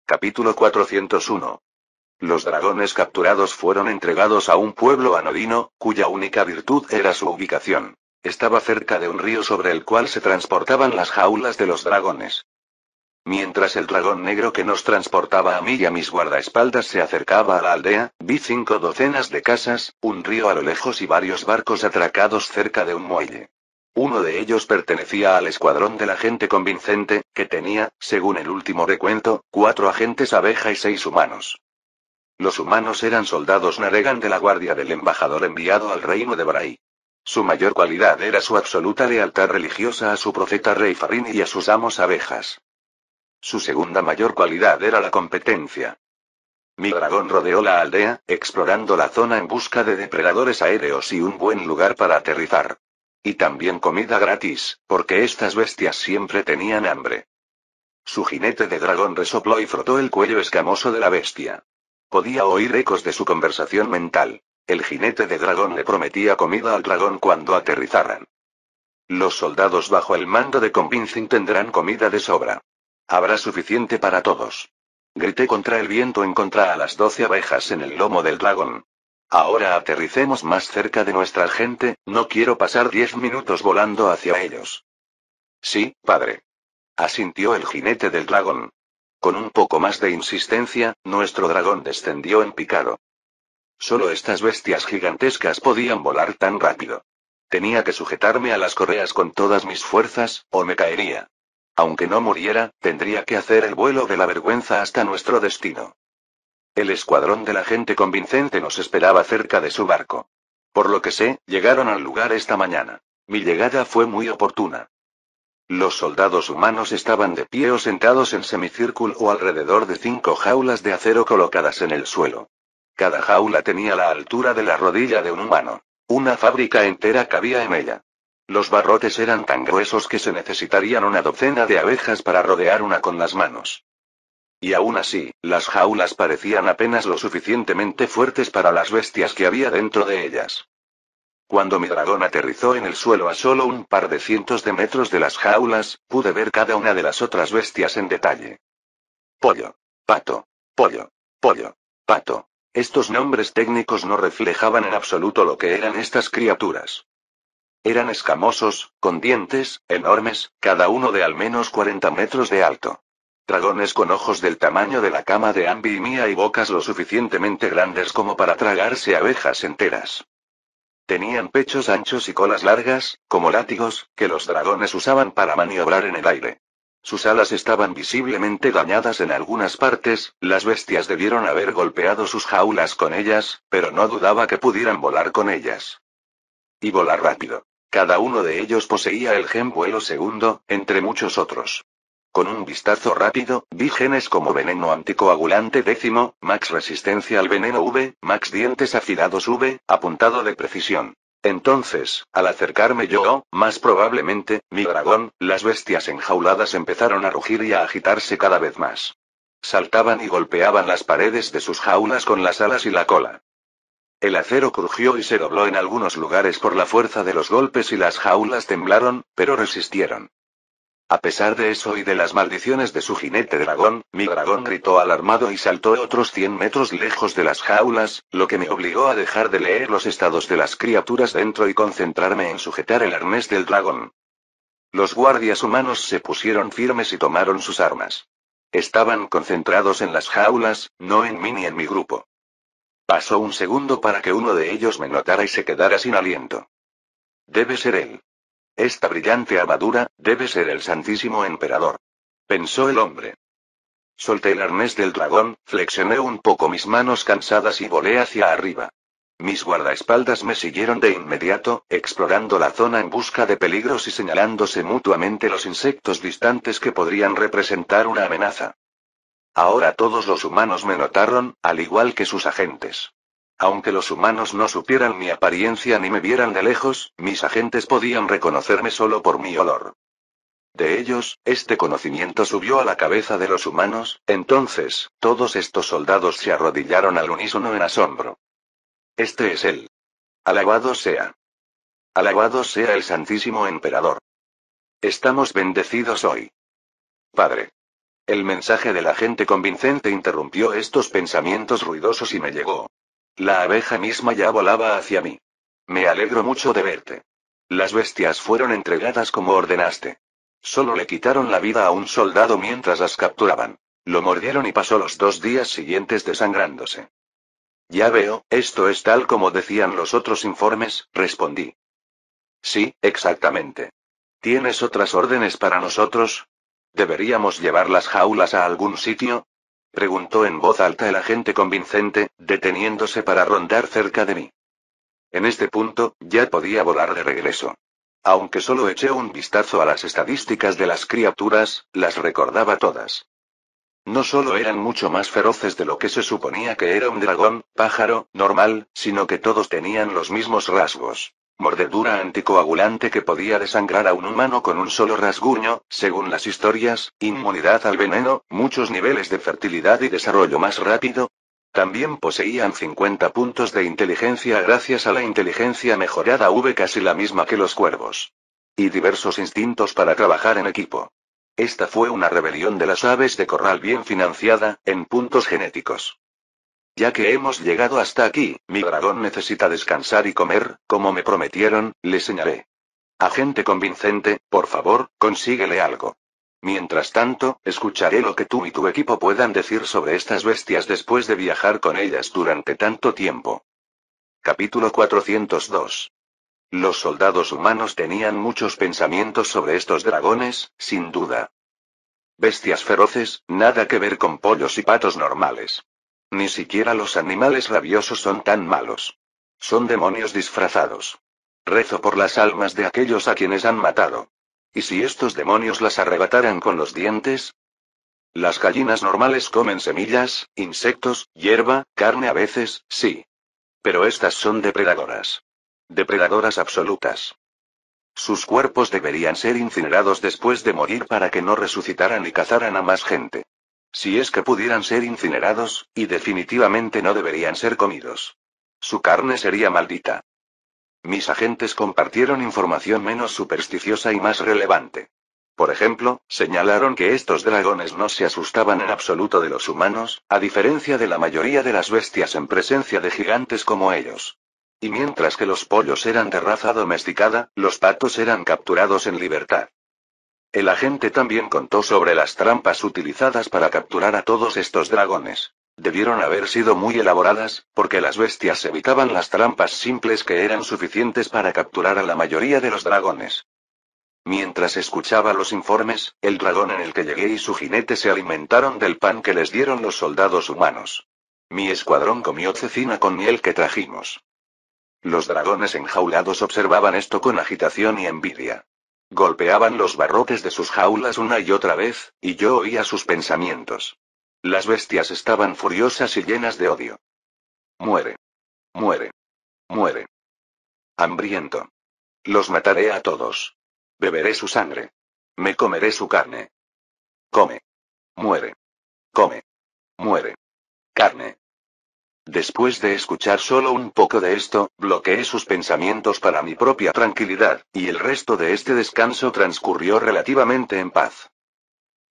Capítulo 401. Los dragones capturados fueron entregados a un pueblo anodino, cuya única virtud era su ubicación. Estaba cerca de un río sobre el cual se transportaban las jaulas de los dragones. Mientras el dragón negro que nos transportaba a mí y a mis guardaespaldas se acercaba a la aldea, vi 5 docenas de casas, un río a lo lejos y varios barcos atracados cerca de un muelle. Uno de ellos pertenecía al escuadrón del agente convincente, que tenía, según el último recuento, 4 agentes abeja y 6 humanos. Los humanos eran soldados Naregan de la guardia del embajador enviado al reino de Bray. Su mayor cualidad era su absoluta lealtad religiosa a su profeta Rey Farin y a sus amos abejas. Su segunda mayor cualidad era la competencia. Mi dragón rodeó la aldea, explorando la zona en busca de depredadores aéreos y un buen lugar para aterrizar. Y también comida gratis, porque estas bestias siempre tenían hambre. Su jinete de dragón resopló y frotó el cuello escamoso de la bestia. Podía oír ecos de su conversación mental. El jinete de dragón le prometía comida al dragón cuando aterrizaran. Los soldados bajo el mando de Convincing tendrán comida de sobra. Habrá suficiente para todos. Grité contra el viento en contra a las 12 abejas en el lomo del dragón. Ahora aterricemos más cerca de nuestra gente, no quiero pasar 10 minutos volando hacia ellos. Sí, padre. Asintió el jinete del dragón. Con un poco más de insistencia, nuestro dragón descendió en picado. Solo estas bestias gigantescas podían volar tan rápido. Tenía que sujetarme a las correas con todas mis fuerzas, o me caería. Aunque no muriera, tendría que hacer el vuelo de la vergüenza hasta nuestro destino. El escuadrón del agente convincente nos esperaba cerca de su barco. Por lo que sé, llegaron al lugar esta mañana. Mi llegada fue muy oportuna. Los soldados humanos estaban de pie o sentados en semicírculo o alrededor de 5 jaulas de acero colocadas en el suelo. Cada jaula tenía la altura de la rodilla de un humano. Una fábrica entera cabía en ella. Los barrotes eran tan gruesos que se necesitarían una docena de abejas para rodear una con las manos. Y aún así, las jaulas parecían apenas lo suficientemente fuertes para las bestias que había dentro de ellas. Cuando mi dragón aterrizó en el suelo a solo un par de cientos de metros de las jaulas, pude ver cada una de las otras bestias en detalle. Pollo. Pato. Pollo. Pollo. Pato. Estos nombres técnicos no reflejaban en absoluto lo que eran estas criaturas. Eran escamosos, con dientes, enormes, cada uno de al menos 40 metros de alto. Dragones con ojos del tamaño de la cama de Ambi y Mia y bocas lo suficientemente grandes como para tragarse abejas enteras. Tenían pechos anchos y colas largas, como látigos, que los dragones usaban para maniobrar en el aire. Sus alas estaban visiblemente dañadas en algunas partes, las bestias debieron haber golpeado sus jaulas con ellas, pero no dudaba que pudieran volar con ellas. Y volar rápido. Cada uno de ellos poseía el gen vuelo segundo, entre muchos otros. Con un vistazo rápido, vi genes como veneno anticoagulante décimo, max resistencia al veneno V, max dientes afilados V, apuntado de precisión. Entonces, al acercarme yo, más probablemente, mi dragón, las bestias enjauladas empezaron a rugir y a agitarse cada vez más. Saltaban y golpeaban las paredes de sus jaulas con las alas y la cola. El acero crujió y se dobló en algunos lugares por la fuerza de los golpes y las jaulas temblaron, pero resistieron. A pesar de eso y de las maldiciones de su jinete dragón, mi dragón gritó alarmado y saltó otros 100 metros lejos de las jaulas, lo que me obligó a dejar de leer los estados de las criaturas dentro y concentrarme en sujetar el arnés del dragón. Los guardias humanos se pusieron firmes y tomaron sus armas. Estaban concentrados en las jaulas, no en mí ni en mi grupo. Pasó un segundo para que uno de ellos me notara y se quedara sin aliento. Debe ser él. Esta brillante armadura, debe ser el Santísimo Emperador. Pensó el hombre. Solté el arnés del dragón, flexioné un poco mis manos cansadas y volé hacia arriba. Mis guardaespaldas me siguieron de inmediato, explorando la zona en busca de peligros y señalándose mutuamente los insectos distantes que podrían representar una amenaza. Ahora todos los humanos me notaron, al igual que sus agentes. Aunque los humanos no supieran mi apariencia ni me vieran de lejos, mis agentes podían reconocerme solo por mi olor. De ellos, este conocimiento subió a la cabeza de los humanos, entonces, todos estos soldados se arrodillaron al unísono en asombro. Este es él. Alabado sea. Alabado sea el Santísimo Emperador. Estamos bendecidos hoy. Padre. El mensaje del agente convincente interrumpió estos pensamientos ruidosos y me llegó. La abeja misma ya volaba hacia mí. Me alegro mucho de verte. Las bestias fueron entregadas como ordenaste. Solo le quitaron la vida a un soldado mientras las capturaban. Lo mordieron y pasó los 2 días siguientes desangrándose. Ya veo, esto es tal como decían los otros informes, respondí. Sí, exactamente. ¿Tienes otras órdenes para nosotros? ¿Deberíamos llevar las jaulas a algún sitio? Preguntó en voz alta el agente convincente, deteniéndose para rondar cerca de mí. En este punto, ya podía volar de regreso. Aunque solo eché un vistazo a las estadísticas de las criaturas, las recordaba todas. No solo eran mucho más feroces de lo que se suponía que era un dragón, pájaro, normal, sino que todos tenían los mismos rasgos. Mordedura anticoagulante que podía desangrar a un humano con un solo rasguño, según las historias, inmunidad al veneno, muchos niveles de fertilidad y desarrollo más rápido. También poseían 50 puntos de inteligencia gracias a la inteligencia mejorada casi la misma que los cuervos. Y diversos instintos para trabajar en equipo. Esta fue una rebelión de las aves de corral bien financiada, en puntos genéticos. Ya que hemos llegado hasta aquí, mi dragón necesita descansar y comer, como me prometieron, le señalé. Agente convincente, por favor, consíguele algo. Mientras tanto, escucharé lo que tú y tu equipo puedan decir sobre estas bestias después de viajar con ellas durante tanto tiempo. Capítulo 402. Los soldados humanos tenían muchos pensamientos sobre estos dragones, sin duda. Bestias feroces, nada que ver con pollos y patos normales. Ni siquiera los animales rabiosos son tan malos. Son demonios disfrazados. Rezo por las almas de aquellos a quienes han matado. ¿Y si estos demonios las arrebataran con los dientes? Las gallinas normales comen semillas, insectos, hierba, carne a veces, sí. Pero estas son depredadoras. Depredadoras absolutas. Sus cuerpos deberían ser incinerados después de morir para que no resucitaran y cazaran a más gente. Si es que pudieran ser incinerados, y definitivamente no deberían ser comidos. Su carne sería maldita. Mis agentes compartieron información menos supersticiosa y más relevante. Por ejemplo, señalaron que estos dragones no se asustaban en absoluto de los humanos, a diferencia de la mayoría de las bestias en presencia de gigantes como ellos. Y mientras que los pollos eran de raza domesticada, los patos eran capturados en libertad. El agente también contó sobre las trampas utilizadas para capturar a todos estos dragones. Debieron haber sido muy elaboradas, porque las bestias evitaban las trampas simples que eran suficientes para capturar a la mayoría de los dragones. Mientras escuchaba los informes, el dragón en el que llegué y su jinete se alimentaron del pan que les dieron los soldados humanos. Mi escuadrón comió cecina con miel que trajimos. Los dragones enjaulados observaban esto con agitación y envidia. Golpeaban los barrotes de sus jaulas una y otra vez, y yo oía sus pensamientos. Las bestias estaban furiosas y llenas de odio. Muere. Muere. Muere. Hambriento. Los mataré a todos. Beberé su sangre. Me comeré su carne. Come. Muere. Come. Muere. Carne. Después de escuchar solo un poco de esto, bloqueé sus pensamientos para mi propia tranquilidad, y el resto de este descanso transcurrió relativamente en paz.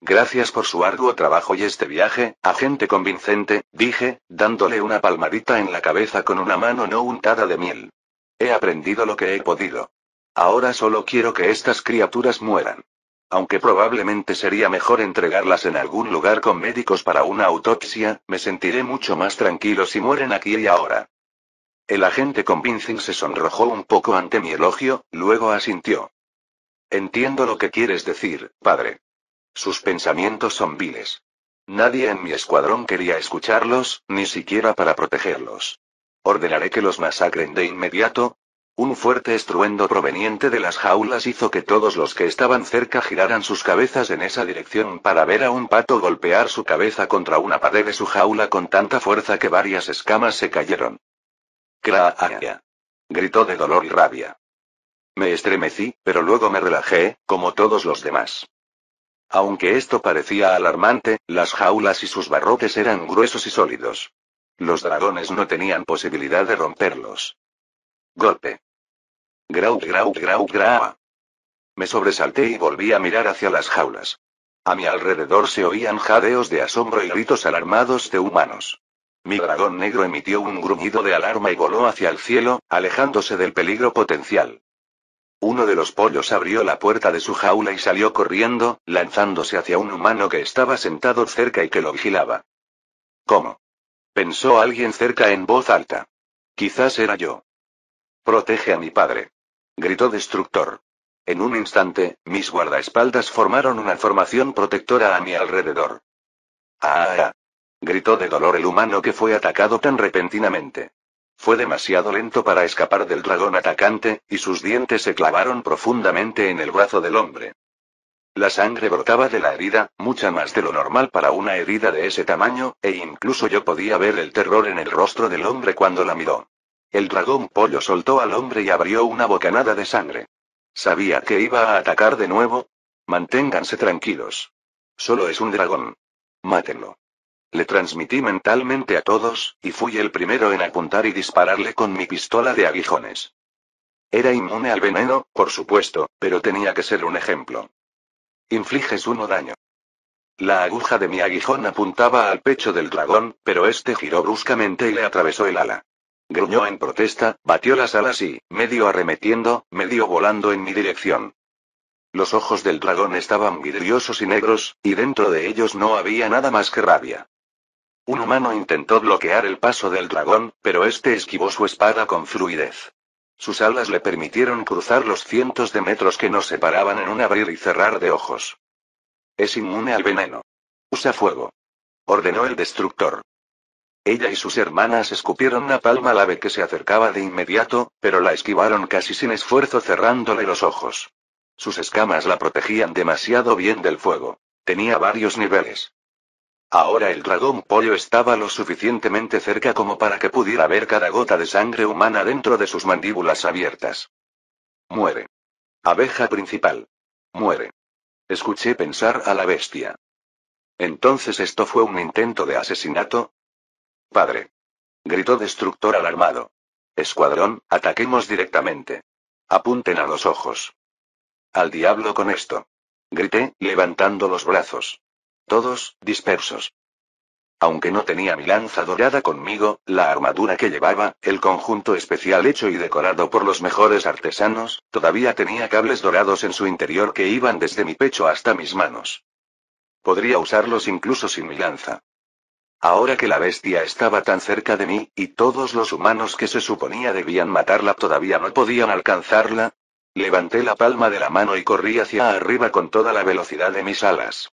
Gracias por su arduo trabajo y este viaje, agente convincente, dije, dándole una palmadita en la cabeza con una mano no untada de miel. He aprendido lo que he podido. Ahora solo quiero que estas criaturas mueran. Aunque probablemente sería mejor entregarlas en algún lugar con médicos para una autopsia, me sentiré mucho más tranquilo si mueren aquí y ahora. El agente convincing se sonrojó un poco ante mi elogio, luego asintió. Entiendo lo que quieres decir, padre. Sus pensamientos son viles. Nadie en mi escuadrón quería escucharlos, ni siquiera para protegerlos. Ordenaré que los masacren de inmediato. Un fuerte estruendo proveniente de las jaulas hizo que todos los que estaban cerca giraran sus cabezas en esa dirección para ver a un pato golpear su cabeza contra una pared de su jaula con tanta fuerza que varias escamas se cayeron. ¡Craa! Gritó de dolor y rabia. Me estremecí, pero luego me relajé, como todos los demás. Aunque esto parecía alarmante, las jaulas y sus barrotes eran gruesos y sólidos. Los dragones no tenían posibilidad de romperlos. Golpe. Grau, grau, grau, grau. Me sobresalté y volví a mirar hacia las jaulas. A mi alrededor se oían jadeos de asombro y gritos alarmados de humanos. Mi dragón negro emitió un gruñido de alarma y voló hacia el cielo, alejándose del peligro potencial. Uno de los pollos abrió la puerta de su jaula y salió corriendo, lanzándose hacia un humano que estaba sentado cerca y que lo vigilaba. ¿Cómo? Pensó alguien cerca en voz alta. Quizás era yo. Protege a mi padre. Gritó Destructor. En un instante, mis guardaespaldas formaron una formación protectora a mi alrededor. ¡Ah! Gritó de dolor el humano que fue atacado tan repentinamente. Fue demasiado lento para escapar del dragón atacante, y sus dientes se clavaron profundamente en el brazo del hombre. La sangre brotaba de la herida, mucha más de lo normal para una herida de ese tamaño, e incluso yo podía ver el terror en el rostro del hombre cuando la miró. El dragón pollo soltó al hombre y abrió una bocanada de sangre. ¿Sabía que iba a atacar de nuevo? Manténganse tranquilos. Solo es un dragón. Mátenlo. Le transmití mentalmente a todos, y fui el primero en apuntar y dispararle con mi pistola de aguijones. Era inmune al veneno, por supuesto, pero tenía que ser un ejemplo. Infliges 1 daño. La aguja de mi aguijón apuntaba al pecho del dragón, pero este giró bruscamente y le atravesó el ala. Gruñó en protesta, batió las alas y, medio arremetiendo, medio volando en mi dirección. Los ojos del dragón estaban vidriosos y negros, y dentro de ellos no había nada más que rabia. Un humano intentó bloquear el paso del dragón, pero este esquivó su espada con fluidez. Sus alas le permitieron cruzar los cientos de metros que nos separaban en un abrir y cerrar de ojos. Es inmune al veneno. Usa fuego. Ordenó el destructor. Ella y sus hermanas escupieron napalm al ave que se acercaba de inmediato, pero la esquivaron casi sin esfuerzo cerrándole los ojos. Sus escamas la protegían demasiado bien del fuego. Tenía varios niveles. Ahora el dragón pollo estaba lo suficientemente cerca como para que pudiera ver cada gota de sangre humana dentro de sus mandíbulas abiertas. Muere. Abeja principal. Muere. Escuché pensar a la bestia. ¿Entonces esto fue un intento de asesinato? Padre. Gritó Destructor alarmado. Escuadrón, ataquemos directamente. Apunten a los ojos. Al diablo con esto. Grité, levantando los brazos. Todos, dispersos. Aunque no tenía mi lanza dorada conmigo, la armadura que llevaba, el conjunto especial hecho y decorado por los mejores artesanos, todavía tenía cables dorados en su interior que iban desde mi pecho hasta mis manos. Podría usarlos incluso sin mi lanza. Ahora que la bestia estaba tan cerca de mí, y todos los humanos que se suponía debían matarla todavía no podían alcanzarla, levanté la palma de la mano y corrí hacia arriba con toda la velocidad de mis alas.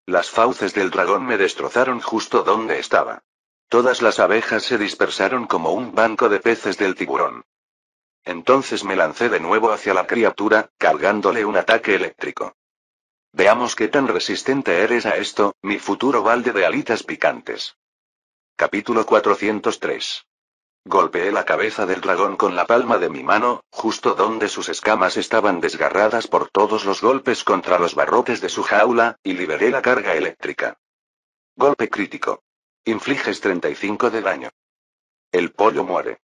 Las fauces del dragón me destrozaron justo donde estaba. Todas las abejas se dispersaron como un banco de peces del tiburón. Entonces me lancé de nuevo hacia la criatura, cargándole un ataque eléctrico. Veamos qué tan resistente eres a esto, mi futuro balde de alitas picantes. Capítulo 403. Golpeé la cabeza del dragón con la palma de mi mano, justo donde sus escamas estaban desgarradas por todos los golpes contra los barrotes de su jaula, y liberé la carga eléctrica. Golpe crítico. Infliges 35 de daño. El pollo muere.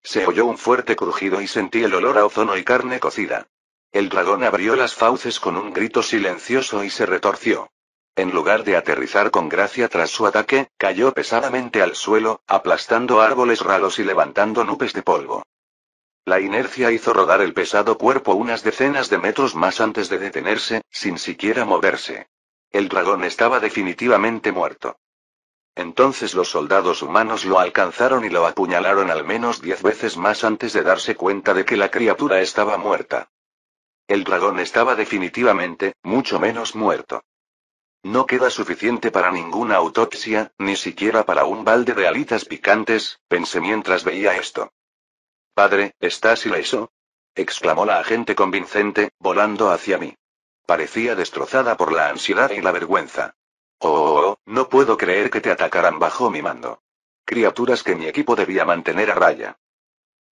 Se oyó un fuerte crujido y sentí el olor a ozono y carne cocida. El dragón abrió las fauces con un grito silencioso y se retorció. En lugar de aterrizar con gracia tras su ataque, cayó pesadamente al suelo, aplastando árboles raros y levantando nubes de polvo. La inercia hizo rodar el pesado cuerpo unas decenas de metros más antes de detenerse, sin siquiera moverse. El dragón estaba definitivamente muerto. Entonces los soldados humanos lo alcanzaron y lo apuñalaron al menos 10 veces más antes de darse cuenta de que la criatura estaba muerta. El dragón estaba definitivamente, mucho menos muerto. No queda suficiente para ninguna autopsia, ni siquiera para un balde de alitas picantes, pensé mientras veía esto. Padre, ¿estás ileso? Exclamó la agente convincente, volando hacia mí. Parecía destrozada por la ansiedad y la vergüenza. Oh, no puedo creer que te atacaran bajo mi mando. Criaturas que mi equipo debía mantener a raya.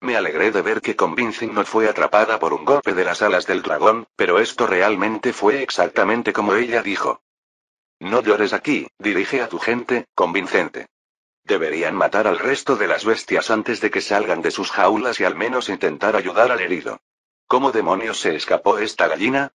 Me alegré de ver que Convincing no fue atrapada por un golpe de las alas del dragón, pero esto realmente fue exactamente como ella dijo. No llores aquí, dirige a tu gente, convincente. Deberían matar al resto de las bestias antes de que salgan de sus jaulas y al menos intentar ayudar al herido. ¿Cómo demonios se escapó esta gallina?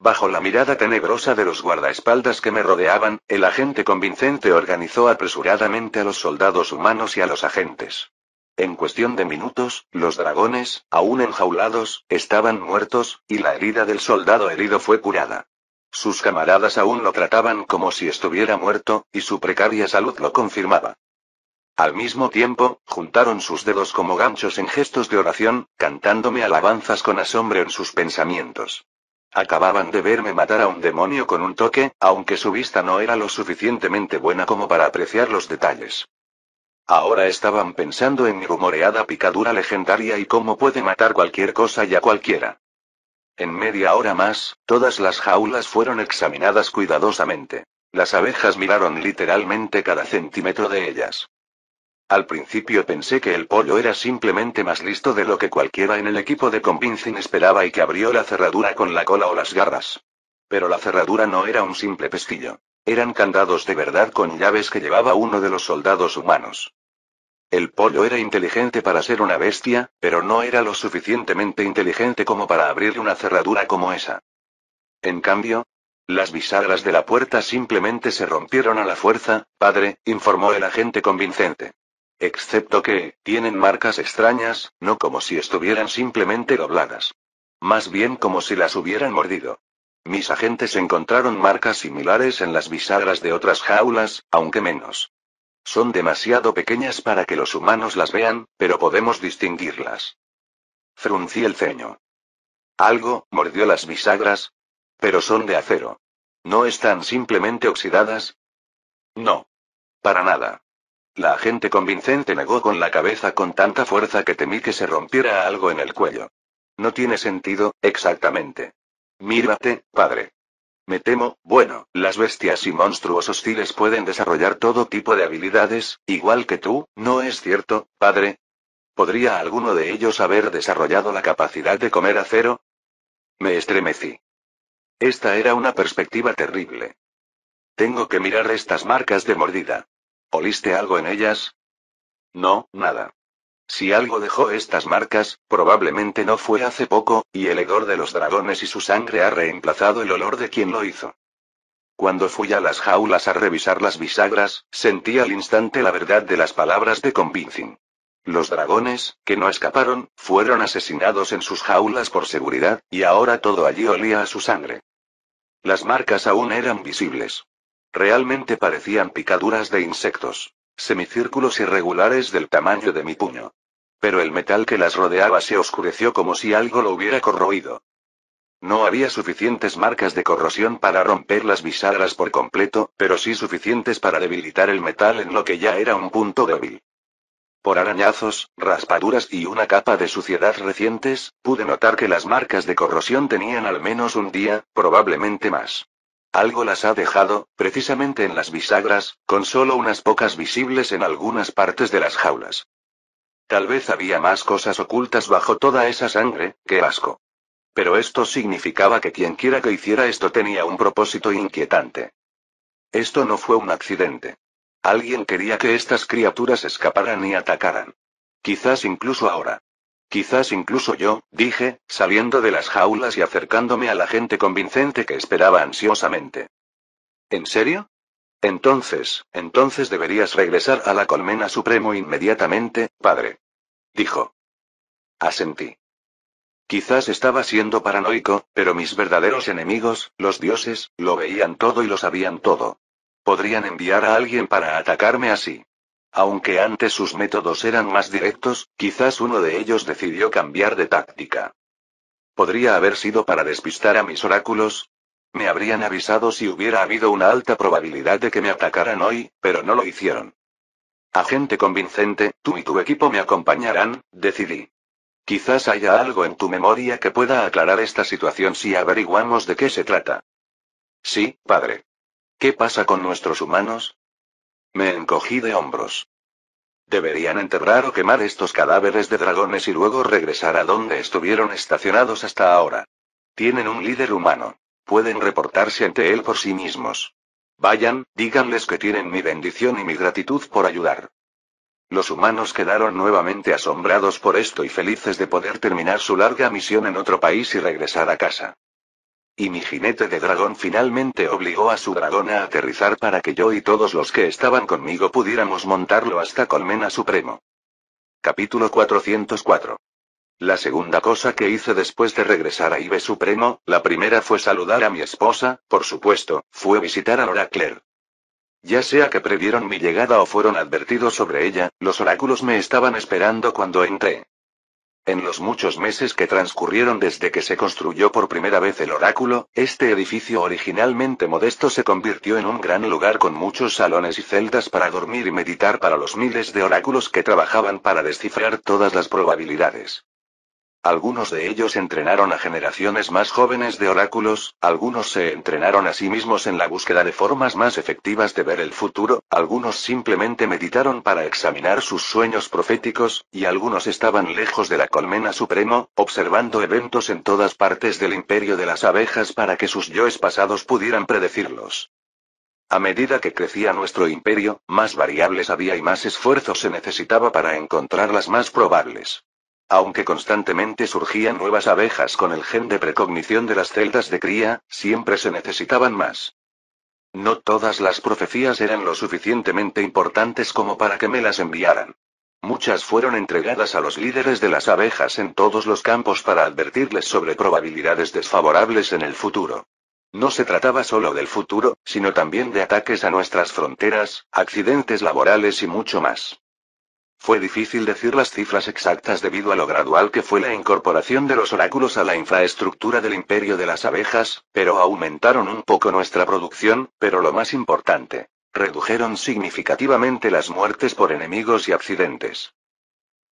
Bajo la mirada tenebrosa de los guardaespaldas que me rodeaban, el agente convincente organizó apresuradamente a los soldados humanos y a los agentes. En cuestión de minutos, los dragones, aún enjaulados, estaban muertos, y la herida del soldado herido fue curada. Sus camaradas aún lo trataban como si estuviera muerto, y su precaria salud lo confirmaba. Al mismo tiempo, juntaron sus dedos como ganchos en gestos de oración, cantándome alabanzas con asombro en sus pensamientos. Acababan de verme matar a un demonio con un toque, aunque su vista no era lo suficientemente buena como para apreciar los detalles. Ahora estaban pensando en mi rumoreada picadura legendaria y cómo puede matar cualquier cosa y a cualquiera. En media hora más, todas las jaulas fueron examinadas cuidadosamente. Las abejas miraron literalmente cada centímetro de ellas. Al principio pensé que el pollo era simplemente más listo de lo que cualquiera en el equipo de Convincing esperaba y que abrió la cerradura con la cola o las garras. Pero la cerradura no era un simple pestillo. Eran candados de verdad con llaves que llevaba uno de los soldados humanos. El pollo era inteligente para ser una bestia, pero no era lo suficientemente inteligente como para abrir una cerradura como esa. En cambio, las bisagras de la puerta simplemente se rompieron a la fuerza, padre, informó el agente convincente. Excepto que, tienen marcas extrañas, no como si estuvieran simplemente dobladas. Más bien como si las hubieran mordido. Mis agentes encontraron marcas similares en las bisagras de otras jaulas, aunque menos. Son demasiado pequeñas para que los humanos las vean, pero podemos distinguirlas. Fruncí el ceño. Algo mordió las bisagras. Pero son de acero. ¿No están simplemente oxidadas? No. Para nada. La agente convincente negó con la cabeza con tanta fuerza que temí que se rompiera algo en el cuello. No tiene sentido, exactamente. Mírate, padre. Me temo, bueno, las bestias y monstruos hostiles pueden desarrollar todo tipo de habilidades, igual que tú, ¿no es cierto, padre? ¿Podría alguno de ellos haber desarrollado la capacidad de comer acero? Me estremecí. Esta era una perspectiva terrible. Tengo que mirar estas marcas de mordida. ¿Oliste algo en ellas? No, nada. Si algo dejó estas marcas, probablemente no fue hace poco, y el hedor de los dragones y su sangre ha reemplazado el olor de quien lo hizo. Cuando fui a las jaulas a revisar las bisagras, sentí al instante la verdad de las palabras de Convincing. Los dragones, que no escaparon, fueron asesinados en sus jaulas por seguridad, y ahora todo allí olía a su sangre. Las marcas aún eran visibles. Realmente parecían picaduras de insectos. Semicírculos irregulares del tamaño de mi puño. Pero el metal que las rodeaba se oscureció como si algo lo hubiera corroído. No había suficientes marcas de corrosión para romper las bisagras por completo, pero sí suficientes para debilitar el metal en lo que ya era un punto débil. Por arañazos, raspaduras y una capa de suciedad recientes, pude notar que las marcas de corrosión tenían al menos un día, probablemente más. Algo las ha dejado, precisamente en las bisagras, con solo unas pocas visibles en algunas partes de las jaulas. Tal vez había más cosas ocultas bajo toda esa sangre, qué asco. Pero esto significaba que quienquiera que hiciera esto tenía un propósito inquietante. Esto no fue un accidente. Alguien quería que estas criaturas escaparan y atacaran. Quizás incluso ahora. Quizás incluso yo, dije, saliendo de las jaulas y acercándome a la gente convincente que esperaba ansiosamente. ¿En serio? Entonces deberías regresar a la colmena supremo inmediatamente, padre. Dijo. Asentí. Quizás estaba siendo paranoico, pero mis verdaderos enemigos, los dioses, lo veían todo y lo sabían todo. Podrían enviar a alguien para atacarme así. Aunque antes sus métodos eran más directos, quizás uno de ellos decidió cambiar de táctica. ¿Podría haber sido para despistar a mis oráculos? Me habrían avisado si hubiera habido una alta probabilidad de que me atacaran hoy, pero no lo hicieron. Agente convincente, tú y tu equipo me acompañarán, decidí. Quizás haya algo en tu memoria que pueda aclarar esta situación si averiguamos de qué se trata. Sí, padre. ¿Qué pasa con nuestros humanos? Me encogí de hombros. Deberían enterrar o quemar estos cadáveres de dragones y luego regresar a donde estuvieron estacionados hasta ahora. Tienen un líder humano. Pueden reportarse ante él por sí mismos. Vayan, díganles que tienen mi bendición y mi gratitud por ayudar. Los humanos quedaron nuevamente asombrados por esto y felices de poder terminar su larga misión en otro país y regresar a casa. Y mi jinete de dragón finalmente obligó a su dragón a aterrizar para que yo y todos los que estaban conmigo pudiéramos montarlo hasta Colmena Supremo. Capítulo 404. La segunda cosa que hice después de regresar a Ibe Supremo, la primera fue saludar a mi esposa, por supuesto, fue visitar al Oracler. Ya sea que previeron mi llegada o fueron advertidos sobre ella, los oráculos me estaban esperando cuando entré. En los muchos meses que transcurrieron desde que se construyó por primera vez el oráculo, este edificio originalmente modesto se convirtió en un gran lugar con muchos salones y celdas para dormir y meditar para los miles de oráculos que trabajaban para descifrar todas las probabilidades. Algunos de ellos entrenaron a generaciones más jóvenes de oráculos, algunos se entrenaron a sí mismos en la búsqueda de formas más efectivas de ver el futuro, algunos simplemente meditaron para examinar sus sueños proféticos, y algunos estaban lejos de la colmena supremo, observando eventos en todas partes del imperio de las abejas para que sus yoes pasados pudieran predecirlos. A medida que crecía nuestro imperio, más variables había y más esfuerzo se necesitaba para encontrar las más probables. Aunque constantemente surgían nuevas abejas con el gen de precognición de las celdas de cría, siempre se necesitaban más. No todas las profecías eran lo suficientemente importantes como para que me las enviaran. Muchas fueron entregadas a los líderes de las abejas en todos los campos para advertirles sobre probabilidades desfavorables en el futuro. No se trataba solo del futuro, sino también de ataques a nuestras fronteras, accidentes laborales y mucho más. Fue difícil decir las cifras exactas debido a lo gradual que fue la incorporación de los oráculos a la infraestructura del imperio de las abejas, pero aumentaron un poco nuestra producción, pero lo más importante, redujeron significativamente las muertes por enemigos y accidentes.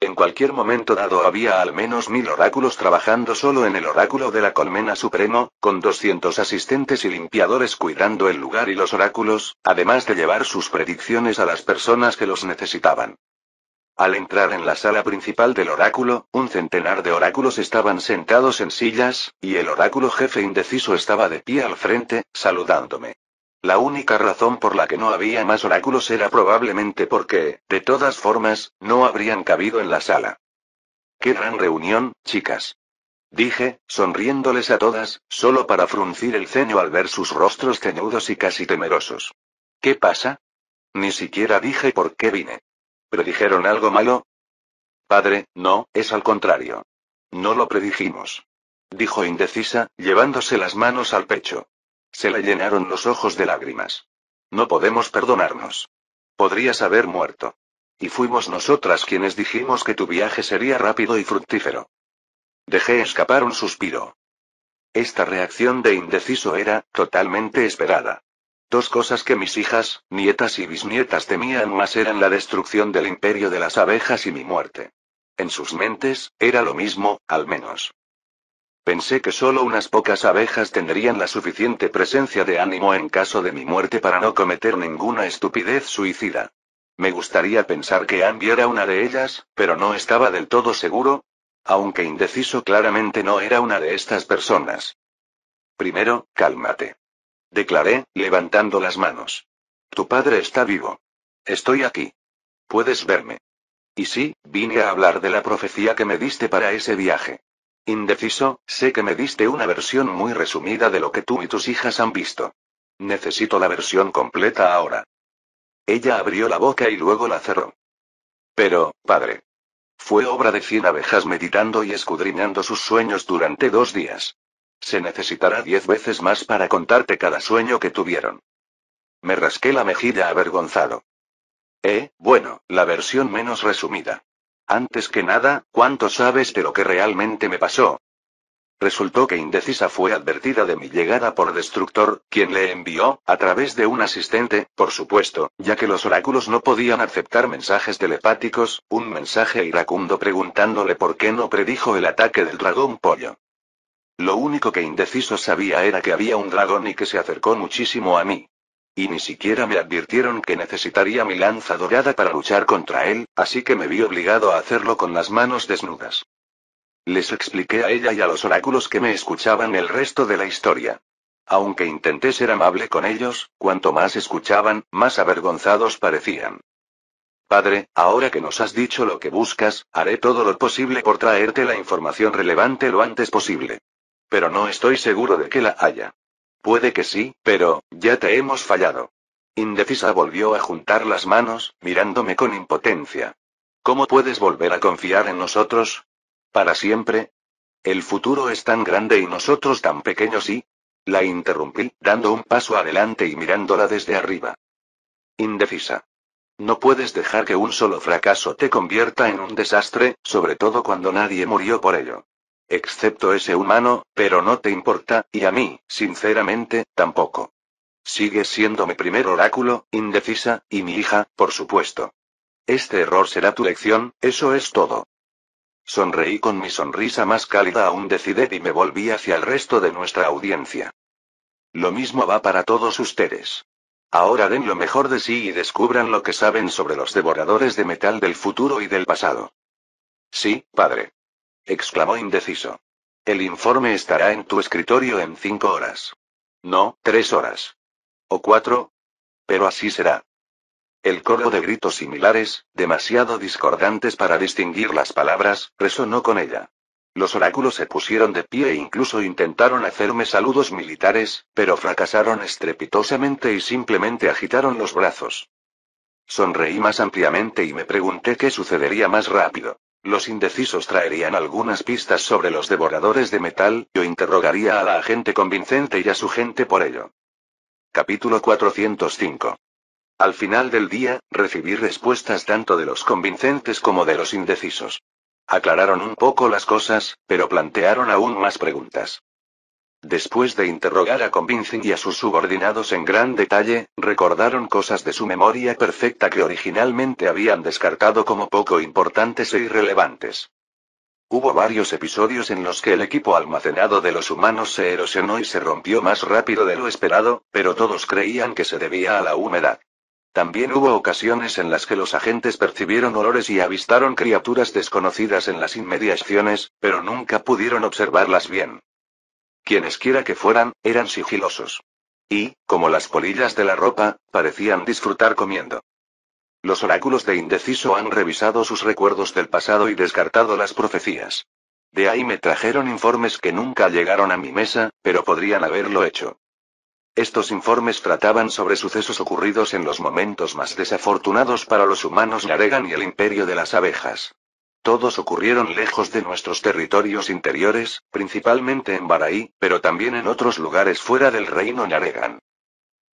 En cualquier momento dado había al menos 1000 oráculos trabajando solo en el oráculo de la colmena supremo, con 200 asistentes y limpiadores cuidando el lugar y los oráculos, además de llevar sus predicciones a las personas que los necesitaban. Al entrar en la sala principal del oráculo, un centenar de oráculos estaban sentados en sillas, y el oráculo jefe indeciso estaba de pie al frente, saludándome. La única razón por la que no había más oráculos era probablemente porque, de todas formas, no habrían cabido en la sala. ¡Qué gran reunión, chicas! Dije, sonriéndoles a todas, solo para fruncir el ceño al ver sus rostros ceñudos y casi temerosos. ¿Qué pasa? Ni siquiera dije por qué vine. ¿Predijeron algo malo? Padre, no, es al contrario. No lo predijimos. Dijo indecisa, llevándose las manos al pecho. Se le llenaron los ojos de lágrimas. No podemos perdonarnos. Podrías haber muerto. Y fuimos nosotras quienes dijimos que tu viaje sería rápido y fructífero. Dejé escapar un suspiro. Esta reacción de indeciso era, totalmente esperada. Dos cosas que mis hijas, nietas y bisnietas temían más eran la destrucción del imperio de las abejas y mi muerte. En sus mentes, era lo mismo, al menos. Pensé que solo unas pocas abejas tendrían la suficiente presencia de ánimo en caso de mi muerte para no cometer ninguna estupidez suicida. Me gustaría pensar que Angie era una de ellas, pero no estaba del todo seguro. Aunque indeciso, claramente no era una de estas personas. Primero, cálmate. Declaré, levantando las manos. Tu padre está vivo. Estoy aquí. Puedes verme. Y sí, vine a hablar de la profecía que me diste para ese viaje. Indeciso, sé que me diste una versión muy resumida de lo que tú y tus hijas han visto. Necesito la versión completa ahora. Ella abrió la boca y luego la cerró. Pero, padre. Fue obra de 100 abejas meditando y escudriñando sus sueños durante 2 días. Se necesitará 10 veces más para contarte cada sueño que tuvieron. Me rasqué la mejilla avergonzado. Bueno, la versión menos resumida. Antes que nada, ¿cuánto sabes de lo que realmente me pasó? Resultó que Indecisa fue advertida de mi llegada por Destructor, quien le envió, a través de un asistente, por supuesto, ya que los oráculos no podían aceptar mensajes telepáticos, un mensaje iracundo preguntándole por qué no predijo el ataque del dragón pollo. Lo único que Indeciso sabía era que había un dragón y que se acercó muchísimo a mí. Y ni siquiera me advirtieron que necesitaría mi lanza dorada para luchar contra él, así que me vi obligado a hacerlo con las manos desnudas. Les expliqué a ella y a los oráculos que me escuchaban el resto de la historia. Aunque intenté ser amable con ellos, cuanto más escuchaban, más avergonzados parecían. Padre, ahora que nos has dicho lo que buscas, haré todo lo posible por traerte la información relevante lo antes posible. Pero no estoy seguro de que la haya. Puede que sí, pero, ya te hemos fallado. Indecisa volvió a juntar las manos, mirándome con impotencia. ¿Cómo puedes volver a confiar en nosotros? ¿Para siempre? El futuro es tan grande y nosotros tan pequeños y... La interrumpí, dando un paso adelante y mirándola desde arriba. Indecisa. No puedes dejar que un solo fracaso te convierta en un desastre, sobre todo cuando nadie murió por ello. Excepto ese humano, pero no te importa, y a mí, sinceramente, tampoco. Sigues siendo mi primer oráculo, Indecisa, y mi hija, por supuesto. Este error será tu lección, eso es todo. Sonreí con mi sonrisa más cálida aún decided y me volví hacia el resto de nuestra audiencia. Lo mismo va para todos ustedes. Ahora den lo mejor de sí y descubran lo que saben sobre los devoradores de metal del futuro y del pasado. Sí, padre. Exclamó Indeciso. El informe estará en tu escritorio en 5 horas. No, 3 horas. ¿O 4? Pero así será. El coro de gritos similares, demasiado discordantes para distinguir las palabras, resonó con ella. Los oráculos se pusieron de pie e incluso intentaron hacerme saludos militares, pero fracasaron estrepitosamente y simplemente agitaron los brazos. Sonreí más ampliamente y me pregunté qué sucedería más rápido. Los indecisos traerían algunas pistas sobre los devoradores de metal, yo interrogaría a la agente convincente y a su gente por ello. Capítulo 405. Al final del día, recibí respuestas tanto de los convincentes como de los indecisos. Aclararon un poco las cosas, pero plantearon aún más preguntas. Después de interrogar a Convincing y a sus subordinados en gran detalle, recordaron cosas de su memoria perfecta que originalmente habían descartado como poco importantes e irrelevantes. Hubo varios episodios en los que el equipo almacenado de los humanos se erosionó y se rompió más rápido de lo esperado, pero todos creían que se debía a la humedad. También hubo ocasiones en las que los agentes percibieron olores y avistaron criaturas desconocidas en las inmediaciones, pero nunca pudieron observarlas bien. Quienesquiera que fueran, eran sigilosos. Y, como las polillas de la ropa, parecían disfrutar comiendo. Los oráculos de Indeciso han revisado sus recuerdos del pasado y descartado las profecías. De ahí me trajeron informes que nunca llegaron a mi mesa, pero podrían haberlo hecho. Estos informes trataban sobre sucesos ocurridos en los momentos más desafortunados para los humanos Naregan y el imperio de las abejas. Todos ocurrieron lejos de nuestros territorios interiores, principalmente en Baraí, pero también en otros lugares fuera del reino Naregan.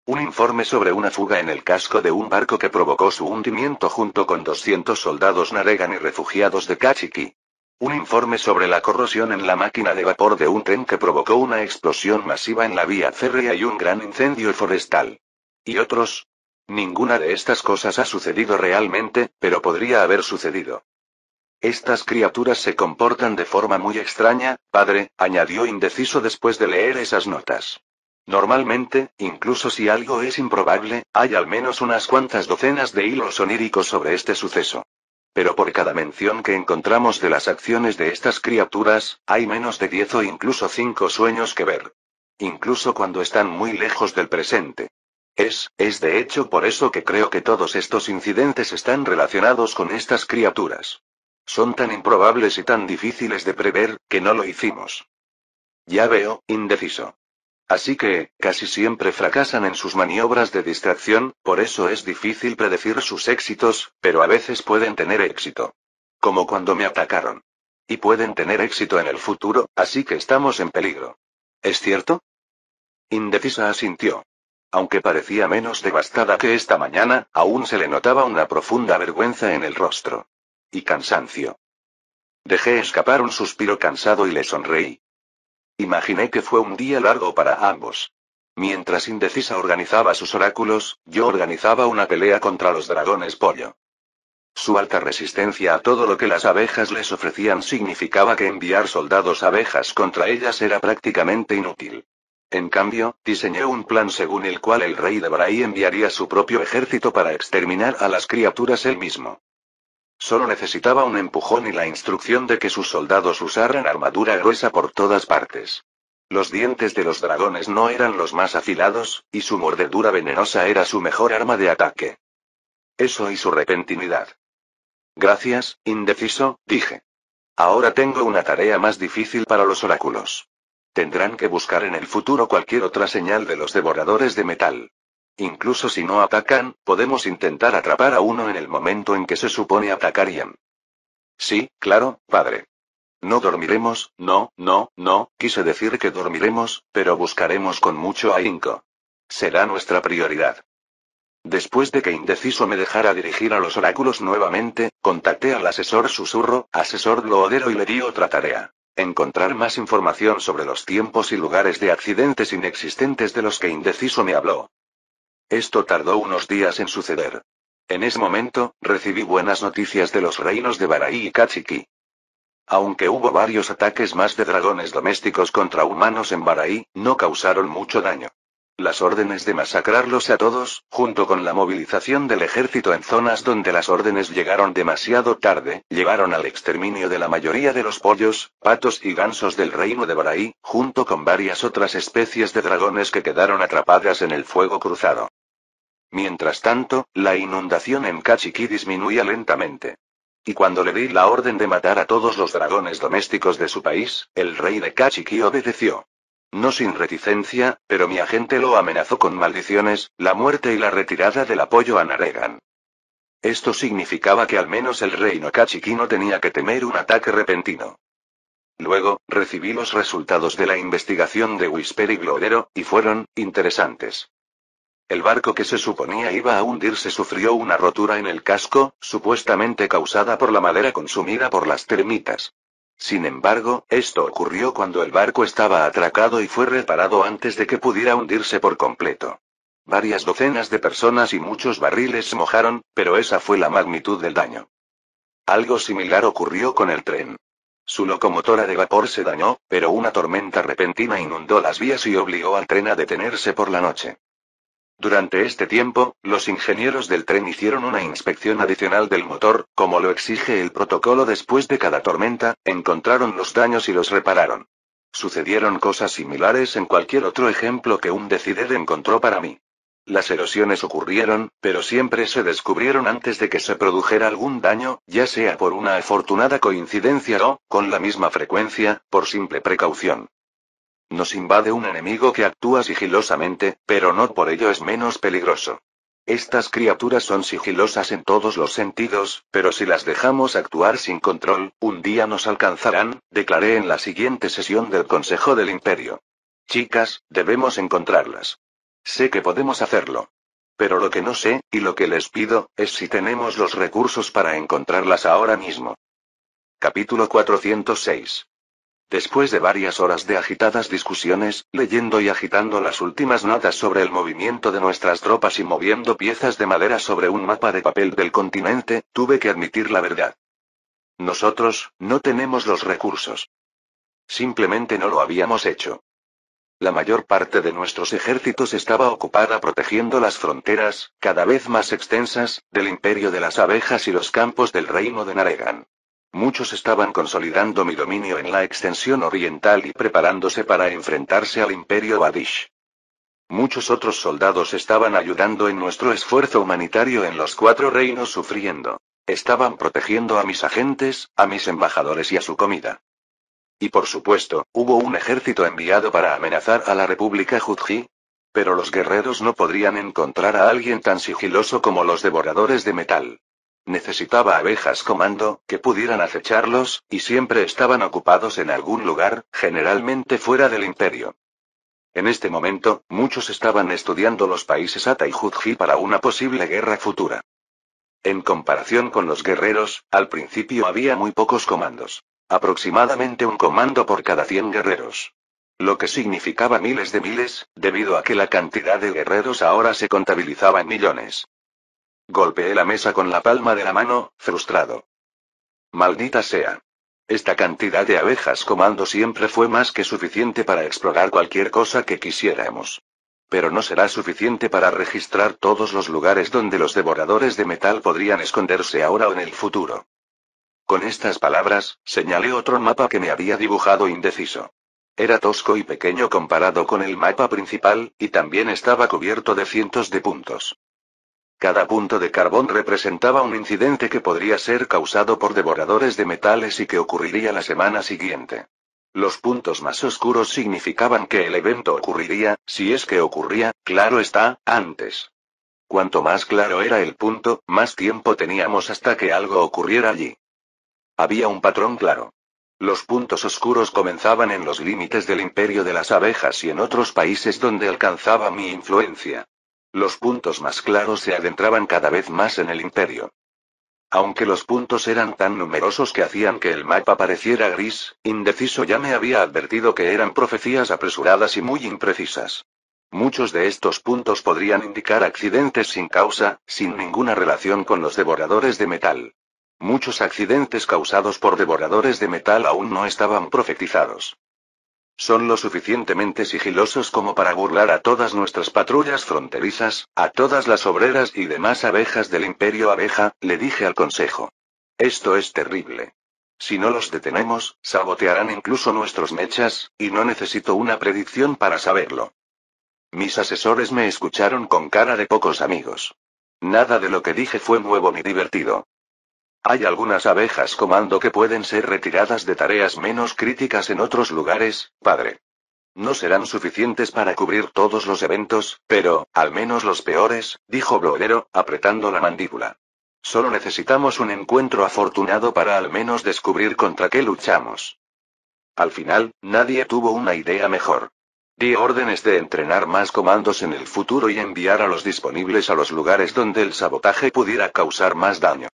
Un informe sobre una fuga en el casco de un barco que provocó su hundimiento junto con 200 soldados Naregan y refugiados de Kachiki. Un informe sobre la corrosión en la máquina de vapor de un tren que provocó una explosión masiva en la vía férrea y un gran incendio forestal. ¿Y otros? Ninguna de estas cosas ha sucedido realmente, pero podría haber sucedido. Estas criaturas se comportan de forma muy extraña, padre, añadió Indeciso después de leer esas notas. Normalmente, incluso si algo es improbable, hay al menos unas cuantas docenas de hilos oníricos sobre este suceso. Pero por cada mención que encontramos de las acciones de estas criaturas, hay menos de 10 o incluso 5 sueños que ver. Incluso cuando están muy lejos del presente. Es de hecho por eso que creo que todos estos incidentes están relacionados con estas criaturas. Son tan improbables y tan difíciles de prever, que no lo hicimos. Ya veo, Indeciso. Así que, casi siempre fracasan en sus maniobras de distracción, por eso es difícil predecir sus éxitos, pero a veces pueden tener éxito. Como cuando me atacaron. Y pueden tener éxito en el futuro, así que estamos en peligro. ¿Es cierto? Indecisa asintió. Aunque parecía menos devastada que esta mañana, aún se le notaba una profunda vergüenza en el rostro. Y cansancio. Dejé escapar un suspiro cansado y le sonreí. Imaginé que fue un día largo para ambos. Mientras Indecisa organizaba sus oráculos, yo organizaba una pelea contra los dragones pollo. Su alta resistencia a todo lo que las abejas les ofrecían significaba que enviar soldados abejas contra ellas era prácticamente inútil. En cambio, diseñé un plan según el cual el rey de Baraí enviaría su propio ejército para exterminar a las criaturas él mismo. Solo necesitaba un empujón y la instrucción de que sus soldados usaran armadura gruesa por todas partes. Los dientes de los dragones no eran los más afilados, y su mordedura venenosa era su mejor arma de ataque. Eso y su repentinidad. Gracias, Indeciso, dije. Ahora tengo una tarea más difícil para los oráculos. Tendrán que buscar en el futuro cualquier otra señal de los devoradores de metal. Incluso si no atacan, podemos intentar atrapar a uno en el momento en que se supone atacarían. Sí, claro, padre. No dormiremos, quise decir que dormiremos, pero buscaremos con mucho ahínco. Será nuestra prioridad. Después de que Indeciso me dejara dirigir a los oráculos nuevamente, contacté al asesor Susurro, asesor Bloodero y le di otra tarea. Encontrar más información sobre los tiempos y lugares de accidentes inexistentes de los que Indeciso me habló. Esto tardó unos días en suceder. En ese momento, recibí buenas noticias de los reinos de Barai y Kachiki. Aunque hubo varios ataques más de dragones domésticos contra humanos en Barai, no causaron mucho daño. Las órdenes de masacrarlos a todos, junto con la movilización del ejército en zonas donde las órdenes llegaron demasiado tarde, llevaron al exterminio de la mayoría de los pollos, patos y gansos del reino de Barai, junto con varias otras especies de dragones que quedaron atrapadas en el fuego cruzado. Mientras tanto, la inundación en Kachiki disminuía lentamente. Y cuando le di la orden de matar a todos los dragones domésticos de su país, el rey de Kachiki obedeció. No sin reticencia, pero mi agente lo amenazó con maldiciones, la muerte y la retirada del apoyo a Naregan. Esto significaba que al menos el reino Kachiki no tenía que temer un ataque repentino. Luego, recibí los resultados de la investigación de Whisper y Glodero, y fueron interesantes. El barco que se suponía iba a hundirse sufrió una rotura en el casco, supuestamente causada por la madera consumida por las termitas. Sin embargo, esto ocurrió cuando el barco estaba atracado y fue reparado antes de que pudiera hundirse por completo. Varias docenas de personas y muchos barriles se mojaron, pero esa fue la magnitud del daño. Algo similar ocurrió con el tren. Su locomotora de vapor se dañó, pero una tormenta repentina inundó las vías y obligó al tren a detenerse por la noche. Durante este tiempo, los ingenieros del tren hicieron una inspección adicional del motor, como lo exige el protocolo después de cada tormenta, encontraron los daños y los repararon. Sucedieron cosas similares en cualquier otro ejemplo que un Decided encontró para mí. Las erosiones ocurrieron, pero siempre se descubrieron antes de que se produjera algún daño, ya sea por una afortunada coincidencia o, con la misma frecuencia, por simple precaución. Nos invade un enemigo que actúa sigilosamente, pero no por ello es menos peligroso. Estas criaturas son sigilosas en todos los sentidos, pero si las dejamos actuar sin control, un día nos alcanzarán, declaré en la siguiente sesión del Consejo del Imperio. Chicas, debemos encontrarlas. Sé que podemos hacerlo. Pero lo que no sé, y lo que les pido, es si tenemos los recursos para encontrarlas ahora mismo. Capítulo 406. Después de varias horas de agitadas discusiones, leyendo y agitando las últimas notas sobre el movimiento de nuestras tropas y moviendo piezas de madera sobre un mapa de papel del continente, tuve que admitir la verdad. Nosotros, no tenemos los recursos. Simplemente no lo habíamos hecho. La mayor parte de nuestros ejércitos estaba ocupada protegiendo las fronteras, cada vez más extensas, del imperio de las abejas y los campos del reino de Naregan. Muchos estaban consolidando mi dominio en la extensión oriental y preparándose para enfrentarse al imperio Badish. Muchos otros soldados estaban ayudando en nuestro esfuerzo humanitario en los 4 reinos sufriendo. Estaban protegiendo a mis agentes, a mis embajadores y a su comida. Y por supuesto, hubo un ejército enviado para amenazar a la República Judji. Pero los guerreros no podrían encontrar a alguien tan sigiloso como los devoradores de metal. Necesitaba abejas comando, que pudieran acecharlos, y siempre estaban ocupados en algún lugar, generalmente fuera del imperio. En este momento, muchos estaban estudiando los países Ata y Judji para una posible guerra futura. En comparación con los guerreros, al principio había muy pocos comandos. Aproximadamente un comando por cada 100 guerreros. Lo que significaba miles de miles, debido a que la cantidad de guerreros ahora se contabilizaba en millones. Golpeé la mesa con la palma de la mano, frustrado. Maldita sea. Esta cantidad de abejas comando siempre fue más que suficiente para explorar cualquier cosa que quisiéramos. Pero no será suficiente para registrar todos los lugares donde los devoradores de metal podrían esconderse ahora o en el futuro. Con estas palabras, señalé otro mapa que me había dibujado Indeciso. Era tosco y pequeño comparado con el mapa principal, y también estaba cubierto de cientos de puntos. Cada punto de carbón representaba un incidente que podría ser causado por devoradores de metales y que ocurriría la semana siguiente. Los puntos más oscuros significaban que el evento ocurriría, si es que ocurría, claro está, antes. Cuanto más claro era el punto, más tiempo teníamos hasta que algo ocurriera allí. Había un patrón claro. Los puntos oscuros comenzaban en los límites del imperio de las abejas y en otros países donde alcanzaba mi influencia. Los puntos más claros se adentraban cada vez más en el imperio. Aunque los puntos eran tan numerosos que hacían que el mapa pareciera gris, indeciso, ya me había advertido que eran profecías apresuradas y muy imprecisas. Muchos de estos puntos podrían indicar accidentes sin causa, sin ninguna relación con los devoradores de metal. Muchos accidentes causados por devoradores de metal aún no estaban profetizados. Son lo suficientemente sigilosos como para burlar a todas nuestras patrullas fronterizas, a todas las obreras y demás abejas del Imperio Abeja, le dije al consejo. Esto es terrible. Si no los detenemos, sabotearán incluso nuestros mechas, y no necesito una predicción para saberlo. Mis asesores me escucharon con cara de pocos amigos. Nada de lo que dije fue nuevo ni divertido. Hay algunas abejas comando que pueden ser retiradas de tareas menos críticas en otros lugares, padre. No serán suficientes para cubrir todos los eventos, pero, al menos los peores, dijo Bloguero, apretando la mandíbula. Solo necesitamos un encuentro afortunado para al menos descubrir contra qué luchamos. Al final, nadie tuvo una idea mejor. Di órdenes de entrenar más comandos en el futuro y enviar a los disponibles a los lugares donde el sabotaje pudiera causar más daño.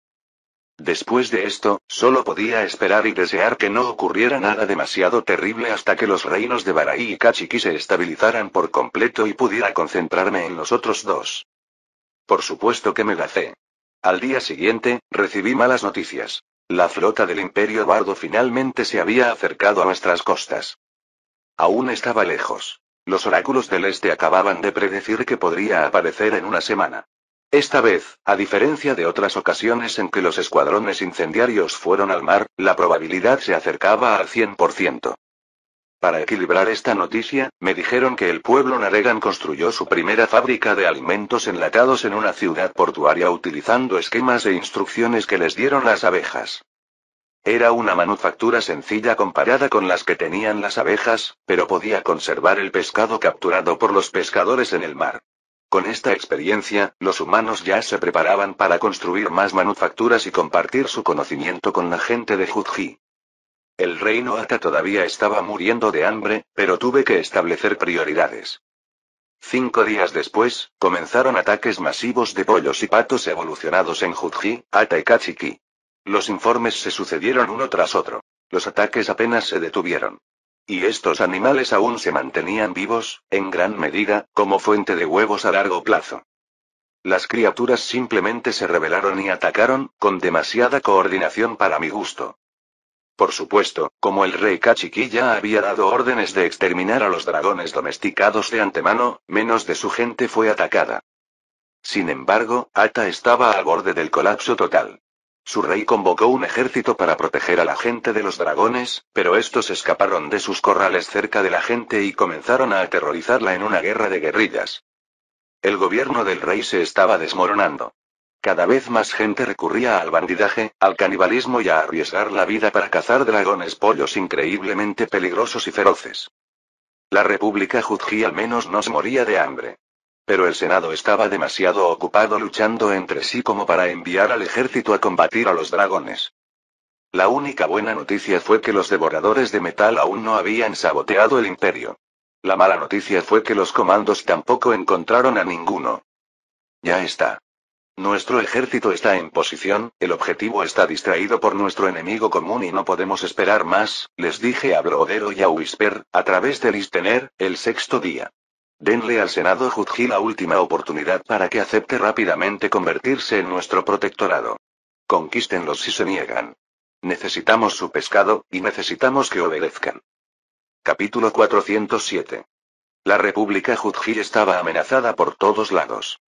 Después de esto, solo podía esperar y desear que no ocurriera nada demasiado terrible hasta que los reinos de Barai y Kachiki se estabilizaran por completo y pudiera concentrarme en los otros dos. Por supuesto que me gacé. Al día siguiente, recibí malas noticias. La flota del Imperio Bardo finalmente se había acercado a nuestras costas. Aún estaba lejos. Los oráculos del este acababan de predecir que podría aparecer en una semana. Esta vez, a diferencia de otras ocasiones en que los escuadrones incendiarios fueron al mar, la probabilidad se acercaba al 100%. Para equilibrar esta noticia, me dijeron que el pueblo Naregan construyó su primera fábrica de alimentos enlatados en una ciudad portuaria utilizando esquemas e instrucciones que les dieron las abejas. Era una manufactura sencilla comparada con las que tenían las abejas, pero podía conservar el pescado capturado por los pescadores en el mar. Con esta experiencia, los humanos ya se preparaban para construir más manufacturas y compartir su conocimiento con la gente de Judji. El reino Ata todavía estaba muriendo de hambre, pero tuve que establecer prioridades. 5 días después, comenzaron ataques masivos de pollos y patos evolucionados en Judji, Ata y Kachiki. Los informes se sucedieron uno tras otro. Los ataques apenas se detuvieron. Y estos animales aún se mantenían vivos, en gran medida, como fuente de huevos a largo plazo. Las criaturas simplemente se rebelaron y atacaron, con demasiada coordinación para mi gusto. Por supuesto, como el rey Kachiki ya había dado órdenes de exterminar a los dragones domesticados de antemano, menos de su gente fue atacada. Sin embargo, Ata estaba al borde del colapso total. Su rey convocó un ejército para proteger a la gente de los dragones, pero estos escaparon de sus corrales cerca de la gente y comenzaron a aterrorizarla en una guerra de guerrillas. El gobierno del rey se estaba desmoronando. Cada vez más gente recurría al bandidaje, al canibalismo y a arriesgar la vida para cazar dragones pollos increíblemente peligrosos y feroces. La República Judji al menos no se moría de hambre. Pero el Senado estaba demasiado ocupado luchando entre sí como para enviar al ejército a combatir a los dragones. La única buena noticia fue que los devoradores de metal aún no habían saboteado el imperio. La mala noticia fue que los comandos tampoco encontraron a ninguno. Ya está. Nuestro ejército está en posición, el objetivo está distraído por nuestro enemigo común y no podemos esperar más, les dije a Brodero y a Whisper, a través de Listener, el 6º día. Denle al Senado Judji la última oportunidad para que acepte rápidamente convertirse en nuestro protectorado. Conquístenlos si se niegan. Necesitamos su pescado, y necesitamos que obedezcan. Capítulo 407. La República Judji estaba amenazada por todos lados.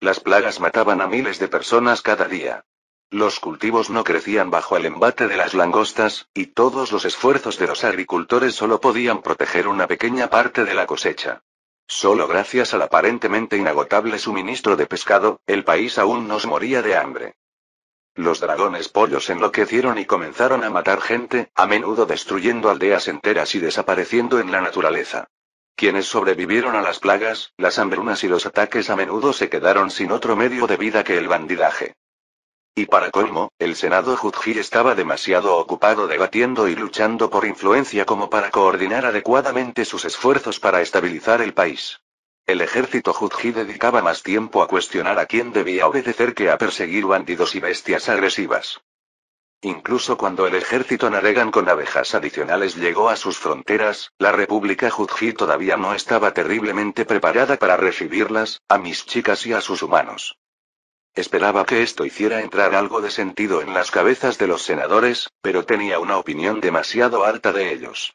Las plagas mataban a miles de personas cada día. Los cultivos no crecían bajo el embate de las langostas, y todos los esfuerzos de los agricultores solo podían proteger una pequeña parte de la cosecha. Solo gracias al aparentemente inagotable suministro de pescado, el país aún no se moría de hambre. Los dragones pollos enloquecieron y comenzaron a matar gente, a menudo destruyendo aldeas enteras y desapareciendo en la naturaleza. Quienes sobrevivieron a las plagas, las hambrunas y los ataques a menudo se quedaron sin otro medio de vida que el bandidaje. Y para colmo, el Senado Judji estaba demasiado ocupado debatiendo y luchando por influencia como para coordinar adecuadamente sus esfuerzos para estabilizar el país. El ejército Judji dedicaba más tiempo a cuestionar a quién debía obedecer que a perseguir bandidos y bestias agresivas. Incluso cuando el ejército Naregan con abejas adicionales llegó a sus fronteras, la República Judji todavía no estaba terriblemente preparada para recibirlas, a mis chicas y a sus humanos. Esperaba que esto hiciera entrar algo de sentido en las cabezas de los senadores, pero tenía una opinión demasiado alta de ellos.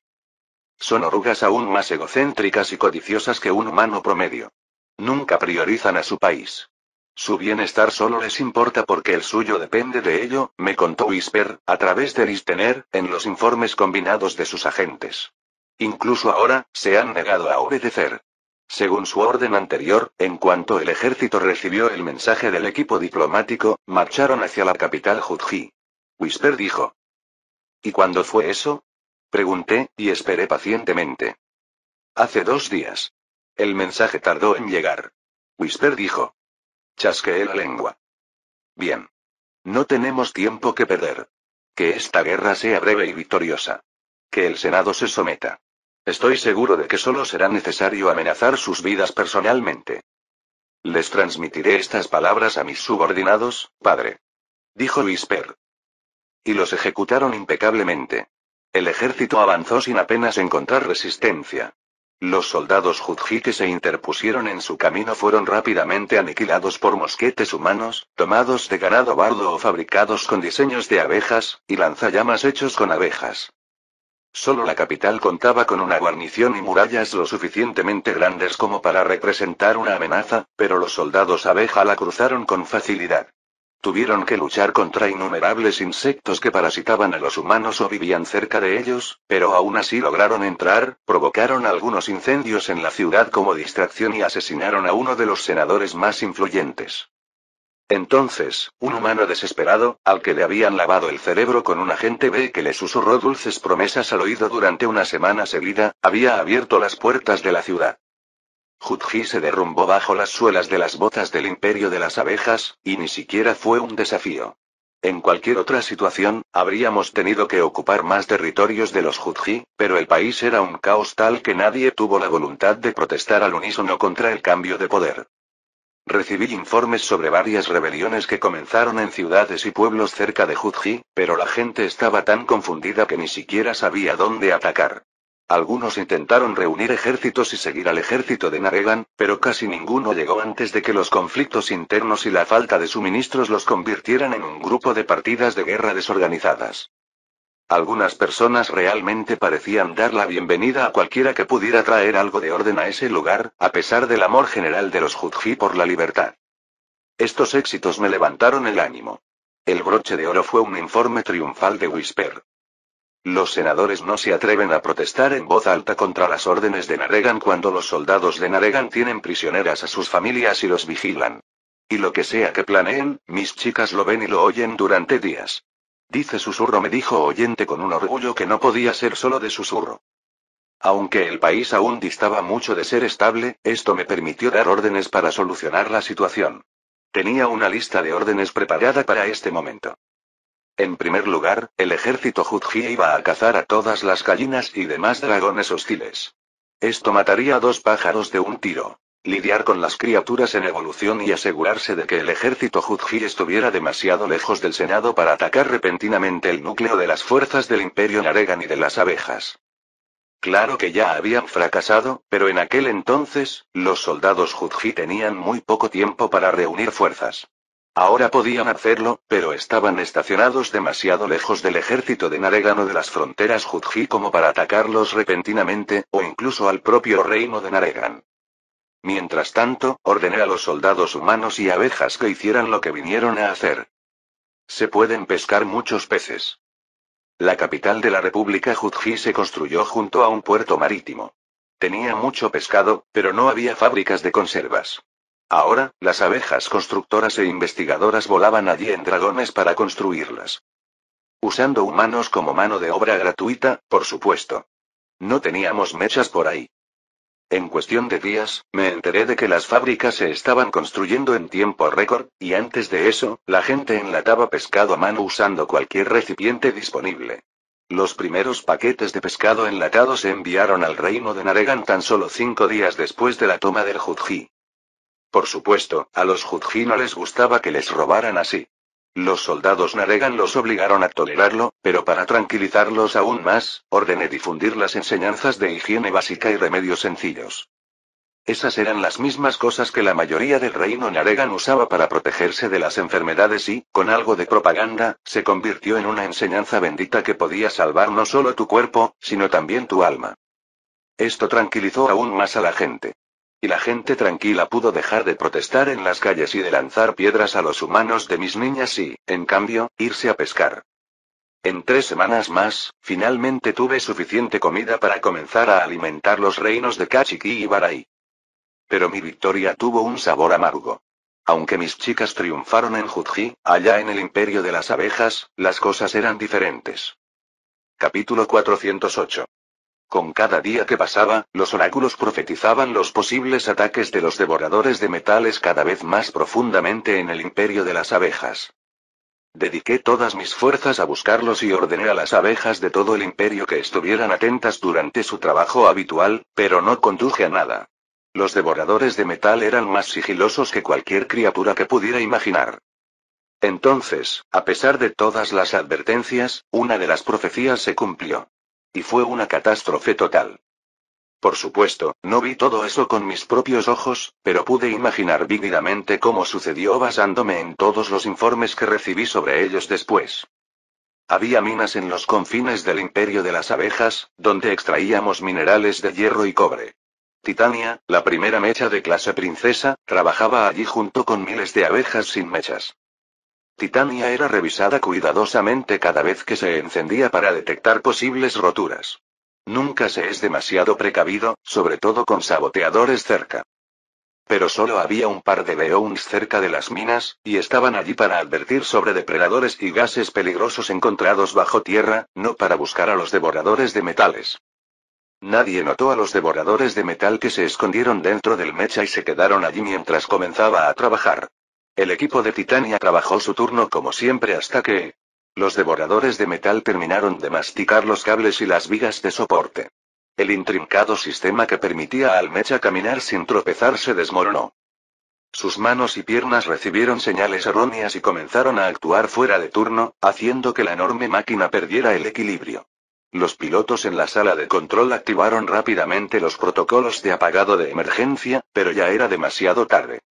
Son orugas aún más egocéntricas y codiciosas que un humano promedio. Nunca priorizan a su país. Su bienestar solo les importa porque el suyo depende de ello, me contó Whisper, a través de Listener, en los informes combinados de sus agentes. Incluso ahora, se han negado a obedecer. Según su orden anterior, en cuanto el ejército recibió el mensaje del equipo diplomático, marcharon hacia la capital Judji. Whisper dijo. ¿Y cuándo fue eso? Pregunté, y esperé pacientemente. Hace 2 días. El mensaje tardó en llegar. Whisper dijo. Chasqueé la lengua. Bien. No tenemos tiempo que perder. Que esta guerra sea breve y victoriosa. Que el Senado se someta. Estoy seguro de que solo será necesario amenazar sus vidas personalmente. Les transmitiré estas palabras a mis subordinados, padre. Dijo Whisper. Y los ejecutaron impecablemente. El ejército avanzó sin apenas encontrar resistencia. Los soldados Judji que se interpusieron en su camino fueron rápidamente aniquilados por mosquetes humanos, tomados de ganado bardo o fabricados con diseños de abejas, y lanzallamas hechos con abejas. Solo la capital contaba con una guarnición y murallas lo suficientemente grandes como para representar una amenaza, pero los soldados abeja la cruzaron con facilidad. Tuvieron que luchar contra innumerables insectos que parasitaban a los humanos o vivían cerca de ellos, pero aún así lograron entrar, provocaron algunos incendios en la ciudad como distracción y asesinaron a uno de los senadores más influyentes. Entonces, un humano desesperado, al que le habían lavado el cerebro con un agente B que le susurró dulces promesas al oído durante una semana seguida, había abierto las puertas de la ciudad. Judji se derrumbó bajo las suelas de las botas del imperio de las abejas, y ni siquiera fue un desafío. En cualquier otra situación, habríamos tenido que ocupar más territorios de los Judji, pero el país era un caos tal que nadie tuvo la voluntad de protestar al unísono contra el cambio de poder. Recibí informes sobre varias rebeliones que comenzaron en ciudades y pueblos cerca de Judji, pero la gente estaba tan confundida que ni siquiera sabía dónde atacar. Algunos intentaron reunir ejércitos y seguir al ejército de Naregan, pero casi ninguno llegó antes de que los conflictos internos y la falta de suministros los convirtieran en un grupo de partidas de guerra desorganizadas. Algunas personas realmente parecían dar la bienvenida a cualquiera que pudiera traer algo de orden a ese lugar, a pesar del amor general de los Judji por la libertad. Estos éxitos me levantaron el ánimo. El broche de oro fue un informe triunfal de Whisper. Los senadores no se atreven a protestar en voz alta contra las órdenes de Naregan cuando los soldados de Naregan tienen prisioneras a sus familias y los vigilan. Y lo que sea que planeen, mis chicas lo ven y lo oyen durante días. Dice susurro, me dijo oyente con un orgullo que no podía ser solo de susurro. Aunque el país aún distaba mucho de ser estable, esto me permitió dar órdenes para solucionar la situación. Tenía una lista de órdenes preparada para este momento. En primer lugar, el ejército Judji iba a cazar a todas las gallinas y demás dragones hostiles. Esto mataría a 2 pájaros de un tiro. Lidiar con las criaturas en evolución y asegurarse de que el ejército Judji estuviera demasiado lejos del Senado para atacar repentinamente el núcleo de las fuerzas del Imperio Naregan y de las abejas. Claro que ya habían fracasado, pero en aquel entonces, los soldados Judji tenían muy poco tiempo para reunir fuerzas. Ahora podían hacerlo, pero estaban estacionados demasiado lejos del ejército de Naregan o de las fronteras Judji como para atacarlos repentinamente, o incluso al propio reino de Naregan. Mientras tanto, ordené a los soldados humanos y abejas que hicieran lo que vinieron a hacer. Se pueden pescar muchos peces. La capital de la República Judji se construyó junto a un puerto marítimo. Tenía mucho pescado, pero no había fábricas de conservas. Ahora, las abejas constructoras e investigadoras volaban allí en dragones para construirlas. Usando humanos como mano de obra gratuita, por supuesto. No teníamos mechas por ahí. En cuestión de días, me enteré de que las fábricas se estaban construyendo en tiempo récord, y antes de eso, la gente enlataba pescado a mano usando cualquier recipiente disponible. Los primeros paquetes de pescado enlatado se enviaron al reino de Naregan tan solo 5 días después de la toma del Judji. Por supuesto, a los Judji no les gustaba que les robaran así. Los soldados Naregan los obligaron a tolerarlo, pero para tranquilizarlos aún más, ordené difundir las enseñanzas de higiene básica y remedios sencillos. Esas eran las mismas cosas que la mayoría del reino Naregan usaba para protegerse de las enfermedades y, con algo de propaganda, se convirtió en una enseñanza bendita que podía salvar no solo tu cuerpo, sino también tu alma. Esto tranquilizó aún más a la gente. Y la gente tranquila pudo dejar de protestar en las calles y de lanzar piedras a los humanos de mis niñas y, en cambio, irse a pescar. En 3 semanas más, finalmente tuve suficiente comida para comenzar a alimentar los reinos de Kachiki y Barai. Pero mi victoria tuvo un sabor amargo. Aunque mis chicas triunfaron en Judji, allá en el imperio de las abejas, las cosas eran diferentes. Capítulo 408. Con cada día que pasaba, los oráculos profetizaban los posibles ataques de los devoradores de metales cada vez más profundamente en el imperio de las abejas. Dediqué todas mis fuerzas a buscarlos y ordené a las abejas de todo el imperio que estuvieran atentas durante su trabajo habitual, pero no conduje a nada. Los devoradores de metal eran más sigilosos que cualquier criatura que pudiera imaginar. Entonces, a pesar de todas las advertencias, una de las profecías se cumplió. Y fue una catástrofe total. Por supuesto, no vi todo eso con mis propios ojos, pero pude imaginar vívidamente cómo sucedió basándome en todos los informes que recibí sobre ellos después. Había minas en los confines del imperio de las abejas, donde extraíamos minerales de hierro y cobre. Titania, la primera mecha de clase princesa, trabajaba allí junto con miles de abejas sin mechas. Titania era revisada cuidadosamente cada vez que se encendía para detectar posibles roturas. Nunca se es demasiado precavido, sobre todo con saboteadores cerca. Pero solo había un par de Beowulfs cerca de las minas, y estaban allí para advertir sobre depredadores y gases peligrosos encontrados bajo tierra, no para buscar a los devoradores de metales. Nadie notó a los devoradores de metal que se escondieron dentro del mecha y se quedaron allí mientras comenzaba a trabajar. El equipo de Titania trabajó su turno como siempre hasta que los devoradores de metal terminaron de masticar los cables y las vigas de soporte. El intrincado sistema que permitía al mecha caminar sin tropezar se desmoronó. Sus manos y piernas recibieron señales erróneas y comenzaron a actuar fuera de turno, haciendo que la enorme máquina perdiera el equilibrio. Los pilotos en la sala de control activaron rápidamente los protocolos de apagado de emergencia, pero ya era demasiado tarde.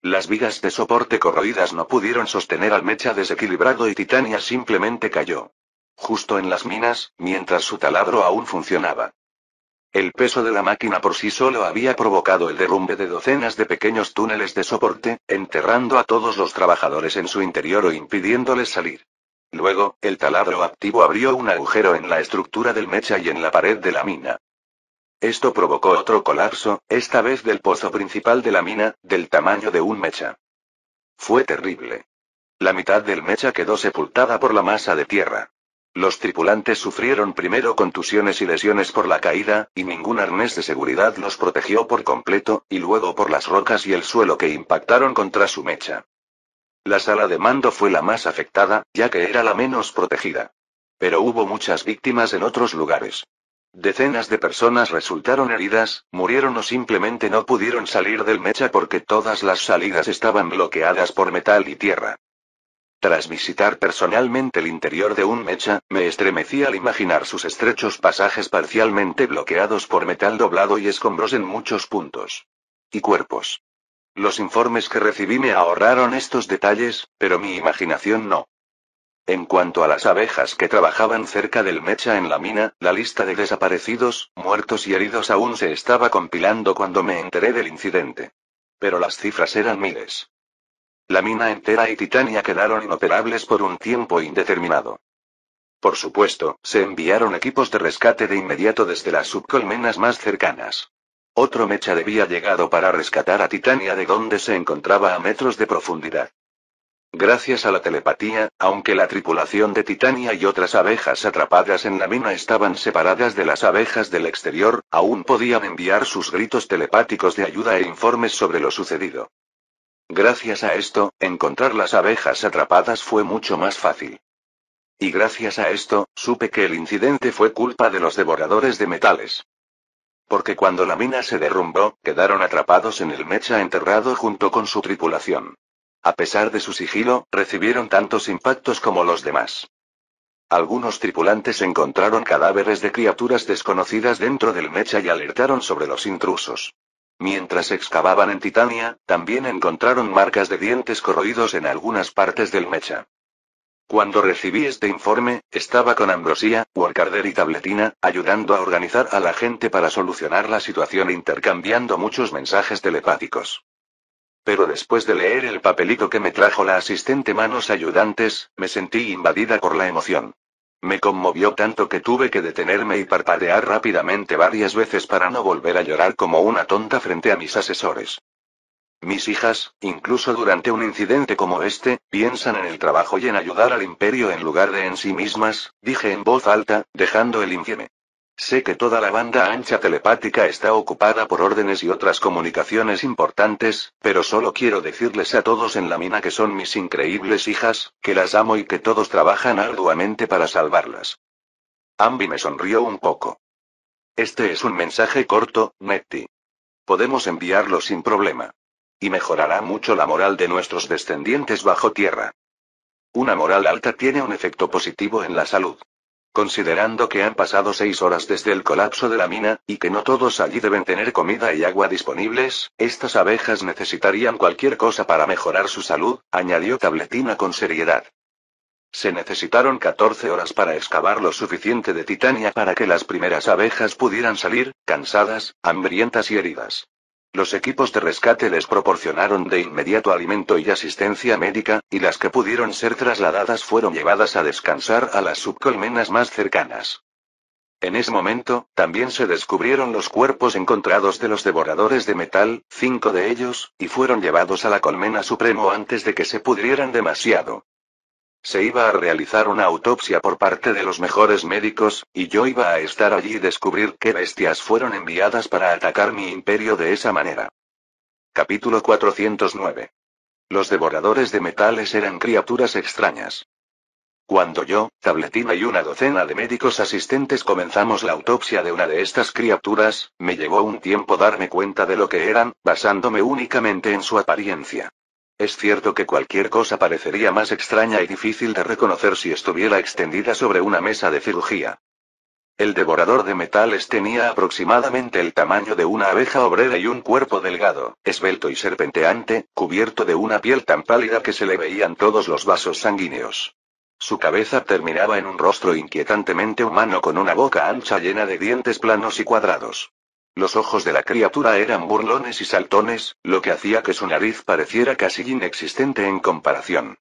Las vigas de soporte corroídas no pudieron sostener al mecha desequilibrado y Titania simplemente cayó. Justo en las minas, mientras su taladro aún funcionaba. El peso de la máquina por sí solo había provocado el derrumbe de docenas de pequeños túneles de soporte, enterrando a todos los trabajadores en su interior o impidiéndoles salir. Luego, el taladro activo abrió un agujero en la estructura del mecha y en la pared de la mina. Esto provocó otro colapso, esta vez del pozo principal de la mina, del tamaño de un mecha. Fue terrible. La mitad del mecha quedó sepultada por la masa de tierra. Los tripulantes sufrieron primero contusiones y lesiones por la caída, y ningún arnés de seguridad los protegió por completo, y luego por las rocas y el suelo que impactaron contra su mecha. La sala de mando fue la más afectada, ya que era la menos protegida. Pero hubo muchas víctimas en otros lugares. Decenas de personas resultaron heridas, murieron o simplemente no pudieron salir del mecha porque todas las salidas estaban bloqueadas por metal y tierra. Tras visitar personalmente el interior de un mecha, me estremecí al imaginar sus estrechos pasajes parcialmente bloqueados por metal doblado y escombros en muchos puntos. Y cuerpos. Los informes que recibí me ahorraron estos detalles, pero mi imaginación no. En cuanto a las abejas que trabajaban cerca del mecha en la mina, la lista de desaparecidos, muertos y heridos aún se estaba compilando cuando me enteré del incidente. Pero las cifras eran miles. La mina entera y Titania quedaron inoperables por un tiempo indeterminado. Por supuesto, se enviaron equipos de rescate de inmediato desde las subcolmenas más cercanas. Otro mecha debía llegado para rescatar a Titania de donde se encontraba a metros de profundidad. Gracias a la telepatía, aunque la tripulación de Titania y otras abejas atrapadas en la mina estaban separadas de las abejas del exterior, aún podían enviar sus gritos telepáticos de ayuda e informes sobre lo sucedido. Gracias a esto, encontrar las abejas atrapadas fue mucho más fácil. Y gracias a esto, supe que el incidente fue culpa de los devoradores de metales. Porque cuando la mina se derrumbó, quedaron atrapados en el mecha enterrado junto con su tripulación. A pesar de su sigilo, recibieron tantos impactos como los demás. Algunos tripulantes encontraron cadáveres de criaturas desconocidas dentro del mecha y alertaron sobre los intrusos. Mientras excavaban en Titania, también encontraron marcas de dientes corroídos en algunas partes del mecha. Cuando recibí este informe, estaba con Ambrosia, Workarder y Tabletina, ayudando a organizar a la gente para solucionar la situación intercambiando muchos mensajes telepáticos. Pero después de leer el papelito que me trajo la asistente manos ayudantes, me sentí invadida por la emoción. Me conmovió tanto que tuve que detenerme y parpadear rápidamente varias veces para no volver a llorar como una tonta frente a mis asesores. Mis hijas, incluso durante un incidente como este, piensan en el trabajo y en ayudar al imperio en lugar de en sí mismas, dije en voz alta, dejando el infieme. Sé que toda la banda ancha telepática está ocupada por órdenes y otras comunicaciones importantes, pero solo quiero decirles a todos en la mina que son mis increíbles hijas, que las amo y que todos trabajan arduamente para salvarlas. Ambi me sonrió un poco. Este es un mensaje corto, Nettie. Podemos enviarlo sin problema. Y mejorará mucho la moral de nuestros descendientes bajo tierra. Una moral alta tiene un efecto positivo en la salud. Considerando que han pasado 6 horas desde el colapso de la mina, y que no todos allí deben tener comida y agua disponibles, estas abejas necesitarían cualquier cosa para mejorar su salud, añadió Tabletina con seriedad. Se necesitaron 14 horas para excavar lo suficiente de Titania para que las primeras abejas pudieran salir, cansadas, hambrientas y heridas. Los equipos de rescate les proporcionaron de inmediato alimento y asistencia médica, y las que pudieron ser trasladadas fueron llevadas a descansar a las subcolmenas más cercanas. En ese momento, también se descubrieron los cuerpos encontrados de los devoradores de metal, 5 de ellos, y fueron llevados a la colmena supremo antes de que se pudrieran demasiado. Se iba a realizar una autopsia por parte de los mejores médicos, y yo iba a estar allí y descubrir qué bestias fueron enviadas para atacar mi imperio de esa manera. Capítulo 409. Los devoradores de metales eran criaturas extrañas. Cuando yo, Tabletina y una docena de médicos asistentes comenzamos la autopsia de una de estas criaturas, me llevó un tiempo darme cuenta de lo que eran, basándome únicamente en su apariencia. Es cierto que cualquier cosa parecería más extraña y difícil de reconocer si estuviera extendida sobre una mesa de cirugía. El devorador de metales tenía aproximadamente el tamaño de una abeja obrera y un cuerpo delgado, esbelto y serpenteante, cubierto de una piel tan pálida que se le veían todos los vasos sanguíneos. Su cabeza terminaba en un rostro inquietantemente humano con una boca ancha llena de dientes planos y cuadrados. Los ojos de la criatura eran burlones y saltones, lo que hacía que su nariz pareciera casi inexistente en comparación.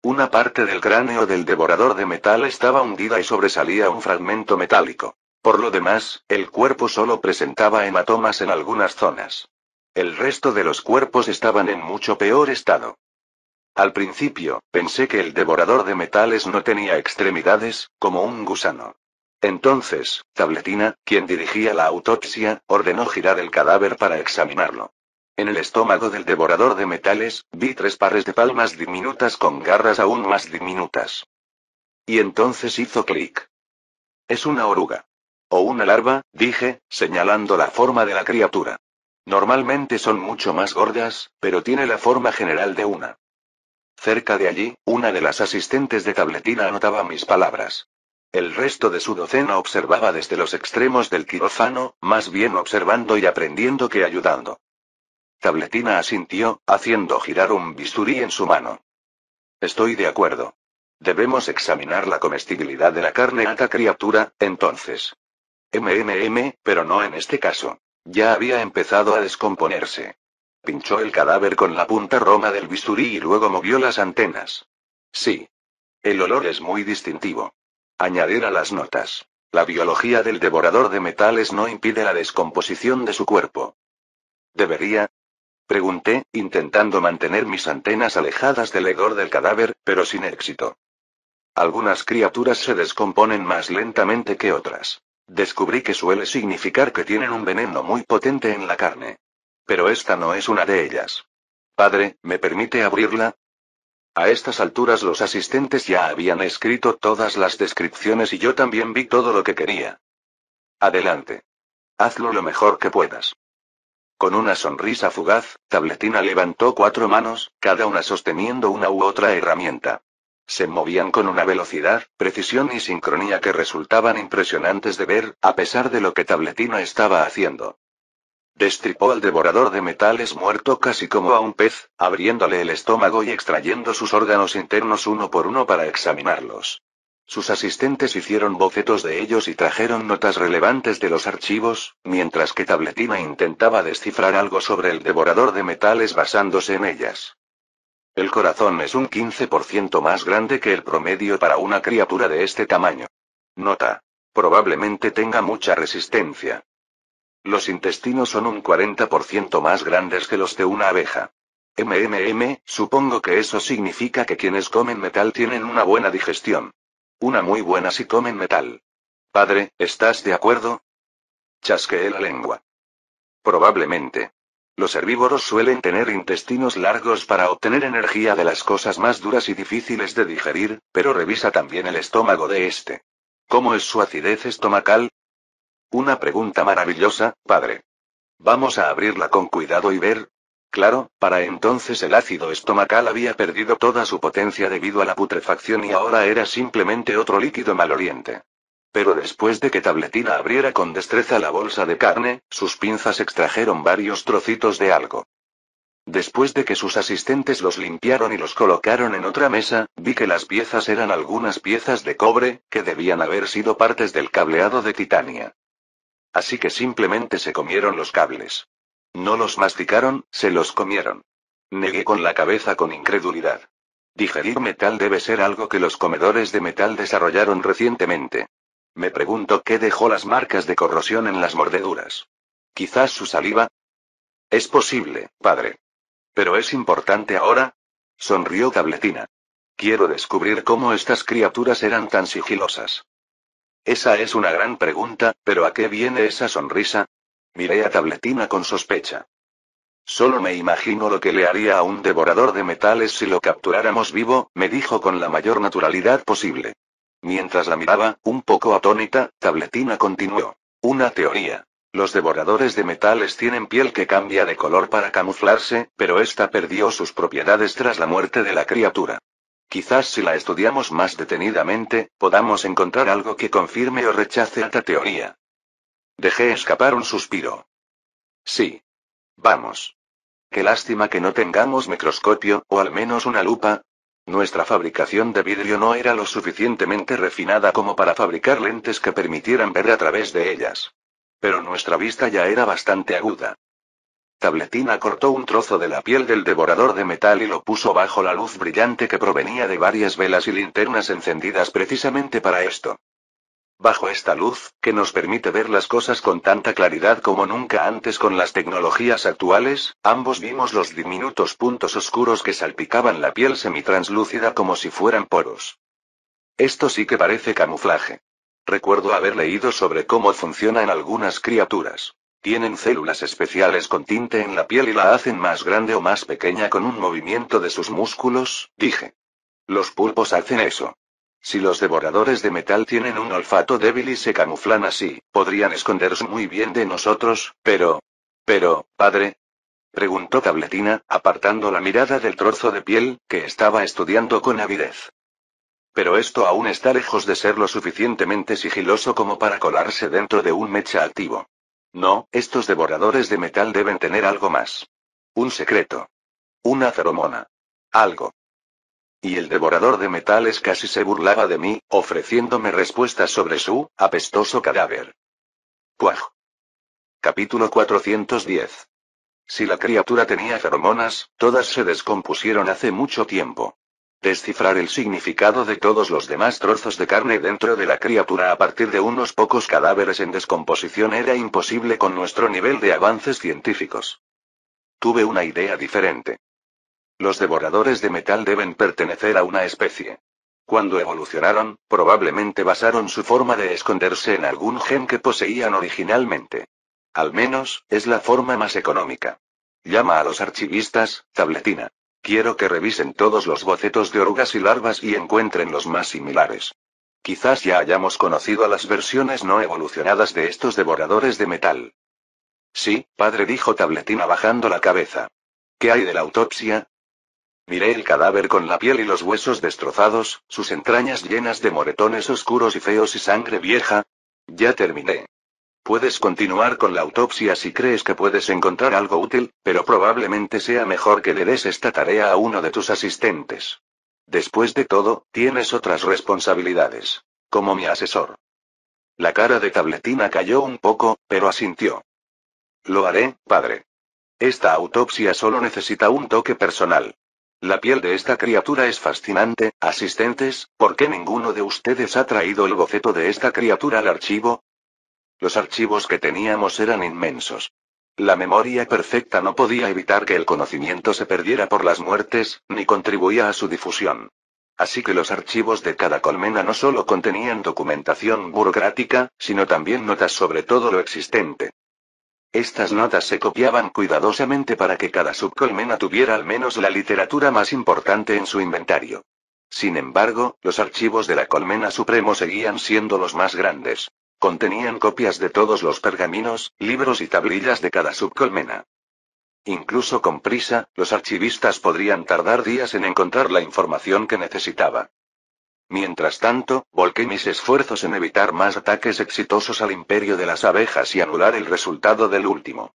Una parte del cráneo del devorador de metal estaba hundida y sobresalía un fragmento metálico. Por lo demás, el cuerpo solo presentaba hematomas en algunas zonas. El resto de los cuerpos estaban en mucho peor estado. Al principio, pensé que el devorador de metales no tenía extremidades, como un gusano. Entonces, Tabletina, quien dirigía la autopsia, ordenó girar el cadáver para examinarlo. En el estómago del devorador de metales, vi 3 pares de palmas diminutas con garras aún más diminutas. Y entonces hizo clic. Es una oruga. O una larva, dije, señalando la forma de la criatura. Normalmente son mucho más gordas, pero tiene la forma general de una. Cerca de allí, una de las asistentes de Tabletina anotaba mis palabras. El resto de su docena observaba desde los extremos del quirófano, más bien observando y aprendiendo que ayudando. Tabletina asintió, haciendo girar un bisturí en su mano. Estoy de acuerdo. Debemos examinar la comestibilidad de la carne a esta criatura, entonces. Pero no en este caso. Ya había empezado a descomponerse. Pinchó el cadáver con la punta roma del bisturí y luego movió las antenas. Sí. El olor es muy distintivo. Añadir a las notas. La biología del devorador de metales no impide la descomposición de su cuerpo. ¿Debería? Pregunté, intentando mantener mis antenas alejadas del hedor del cadáver, pero sin éxito. Algunas criaturas se descomponen más lentamente que otras. Descubrí que suele significar que tienen un veneno muy potente en la carne. Pero esta no es una de ellas. Padre, ¿me permite abrirla? A estas alturas los asistentes ya habían escrito todas las descripciones y yo también vi todo lo que quería. Adelante. Hazlo lo mejor que puedas. Con una sonrisa fugaz, Tabletina levantó 4 manos, cada una sosteniendo una u otra herramienta. Se movían con una velocidad, precisión y sincronía que resultaban impresionantes de ver, a pesar de lo que Tabletina estaba haciendo. Destripó al devorador de metales muerto casi como a un pez, abriéndole el estómago y extrayendo sus órganos internos uno por uno para examinarlos. Sus asistentes hicieron bocetos de ellos y trajeron notas relevantes de los archivos, mientras que Tabletina intentaba descifrar algo sobre el devorador de metales basándose en ellas. El corazón es un 15% más grande que el promedio para una criatura de este tamaño. Nota. Probablemente tenga mucha resistencia. Los intestinos son un 40% más grandes que los de una abeja. Supongo que eso significa que quienes comen metal tienen una buena digestión. Una muy buena si comen metal. Padre, ¿estás de acuerdo? Chasqueé la lengua. Probablemente. Los herbívoros suelen tener intestinos largos para obtener energía de las cosas más duras y difíciles de digerir, pero revisa también el estómago de este. ¿Cómo es su acidez estomacal? Una pregunta maravillosa, padre. Vamos a abrirla con cuidado y ver. Claro, para entonces el ácido estomacal había perdido toda su potencia debido a la putrefacción y ahora era simplemente otro líquido maloliente. Pero después de que Tabletina abriera con destreza la bolsa de carne, sus pinzas extrajeron varios trocitos de algo. Después de que sus asistentes los limpiaron y los colocaron en otra mesa, vi que las piezas eran algunas piezas de cobre, que debían haber sido partes del cableado de Titania. Así que simplemente se comieron los cables. No los masticaron, se los comieron. Negué con la cabeza con incredulidad. Digerir metal debe ser algo que los comedores de metal desarrollaron recientemente. Me pregunto qué dejó las marcas de corrosión en las mordeduras. ¿Quizás su saliva? Es posible, padre. ¿Pero es importante ahora? Sonrió Tabletina. Quiero descubrir cómo estas criaturas eran tan sigilosas. Esa es una gran pregunta, pero ¿a qué viene esa sonrisa? Miré a Tabletina con sospecha. Solo me imagino lo que le haría a un devorador de metales si lo capturáramos vivo, me dijo con la mayor naturalidad posible. Mientras la miraba, un poco atónita, Tabletina continuó. Una teoría. Los devoradores de metales tienen piel que cambia de color para camuflarse, pero esta perdió sus propiedades tras la muerte de la criatura. Quizás si la estudiamos más detenidamente, podamos encontrar algo que confirme o rechace esta teoría. Dejé escapar un suspiro. Sí. Vamos. Qué lástima que no tengamos microscopio, o al menos una lupa. Nuestra fabricación de vidrio no era lo suficientemente refinada como para fabricar lentes que permitieran ver a través de ellas. Pero nuestra vista ya era bastante aguda. Tabletina cortó un trozo de la piel del devorador de metal y lo puso bajo la luz brillante que provenía de varias velas y linternas encendidas precisamente para esto. Bajo esta luz, que nos permite ver las cosas con tanta claridad como nunca antes con las tecnologías actuales, ambos vimos los diminutos puntos oscuros que salpicaban la piel semitranslúcida como si fueran poros. Esto sí que parece camuflaje. Recuerdo haber leído sobre cómo funciona en algunas criaturas. Tienen células especiales con tinte en la piel y la hacen más grande o más pequeña con un movimiento de sus músculos, dije. Los pulpos hacen eso. Si los devoradores de metal tienen un olfato débil y se camuflan así, podrían esconderse muy bien de nosotros, pero... padre. Preguntó Tabletina, apartando la mirada del trozo de piel, que estaba estudiando con avidez. Pero esto aún está lejos de ser lo suficientemente sigiloso como para colarse dentro de un mecha activo. No, estos devoradores de metal deben tener algo más. Un secreto. Una feromona. Algo. Y el devorador de metales casi se burlaba de mí, ofreciéndome respuestas sobre su apestoso cadáver. ¡Puaj! Capítulo 410. Si la criatura tenía feromonas, todas se descompusieron hace mucho tiempo. Descifrar el significado de todos los demás trozos de carne dentro de la criatura a partir de unos pocos cadáveres en descomposición era imposible con nuestro nivel de avances científicos. Tuve una idea diferente. Los devoradores de metal deben pertenecer a una especie. Cuando evolucionaron, probablemente basaron su forma de esconderse en algún gen que poseían originalmente. Al menos, es la forma más económica. Llama a los archivistas, Tabletina. Quiero que revisen todos los bocetos de orugas y larvas y encuentren los más similares. Quizás ya hayamos conocido a las versiones no evolucionadas de estos devoradores de metal. Sí, padre, dijo Tabletina bajando la cabeza. ¿Qué hay de la autopsia? Miré el cadáver con la piel y los huesos destrozados, sus entrañas llenas de moretones oscuros y feos y sangre vieja. Ya terminé. Puedes continuar con la autopsia si crees que puedes encontrar algo útil, pero probablemente sea mejor que le des esta tarea a uno de tus asistentes. Después de todo, tienes otras responsabilidades. Como mi asesor. La cara de Tabletina cayó un poco, pero asintió. Lo haré, padre. Esta autopsia solo necesita un toque personal. La piel de esta criatura es fascinante. Asistentes, ¿por qué ninguno de ustedes ha traído el boceto de esta criatura al archivo? Los archivos que teníamos eran inmensos. La memoria perfecta no podía evitar que el conocimiento se perdiera por las muertes, ni contribuía a su difusión. Así que los archivos de cada colmena no solo contenían documentación burocrática, sino también notas sobre todo lo existente. Estas notas se copiaban cuidadosamente para que cada subcolmena tuviera al menos la literatura más importante en su inventario. Sin embargo, los archivos de la colmena supremo seguían siendo los más grandes. Contenían copias de todos los pergaminos, libros y tablillas de cada subcolmena. Incluso con prisa, los archivistas podrían tardar días en encontrar la información que necesitaba. Mientras tanto, volqué mis esfuerzos en evitar más ataques exitosos al imperio de las abejas y anular el resultado del último.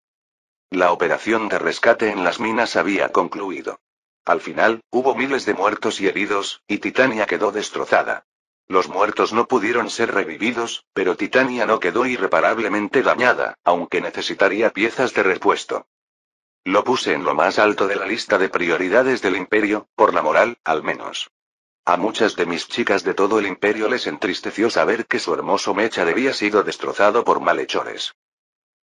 La operación de rescate en las minas había concluido. Al final, hubo miles de muertos y heridos, y Titania quedó destrozada. Los muertos no pudieron ser revividos, pero Titania no quedó irreparablemente dañada, aunque necesitaría piezas de repuesto. Lo puse en lo más alto de la lista de prioridades del imperio, por la moral, al menos. A muchas de mis chicas de todo el imperio les entristeció saber que su hermoso mecha había sido destrozado por malhechores.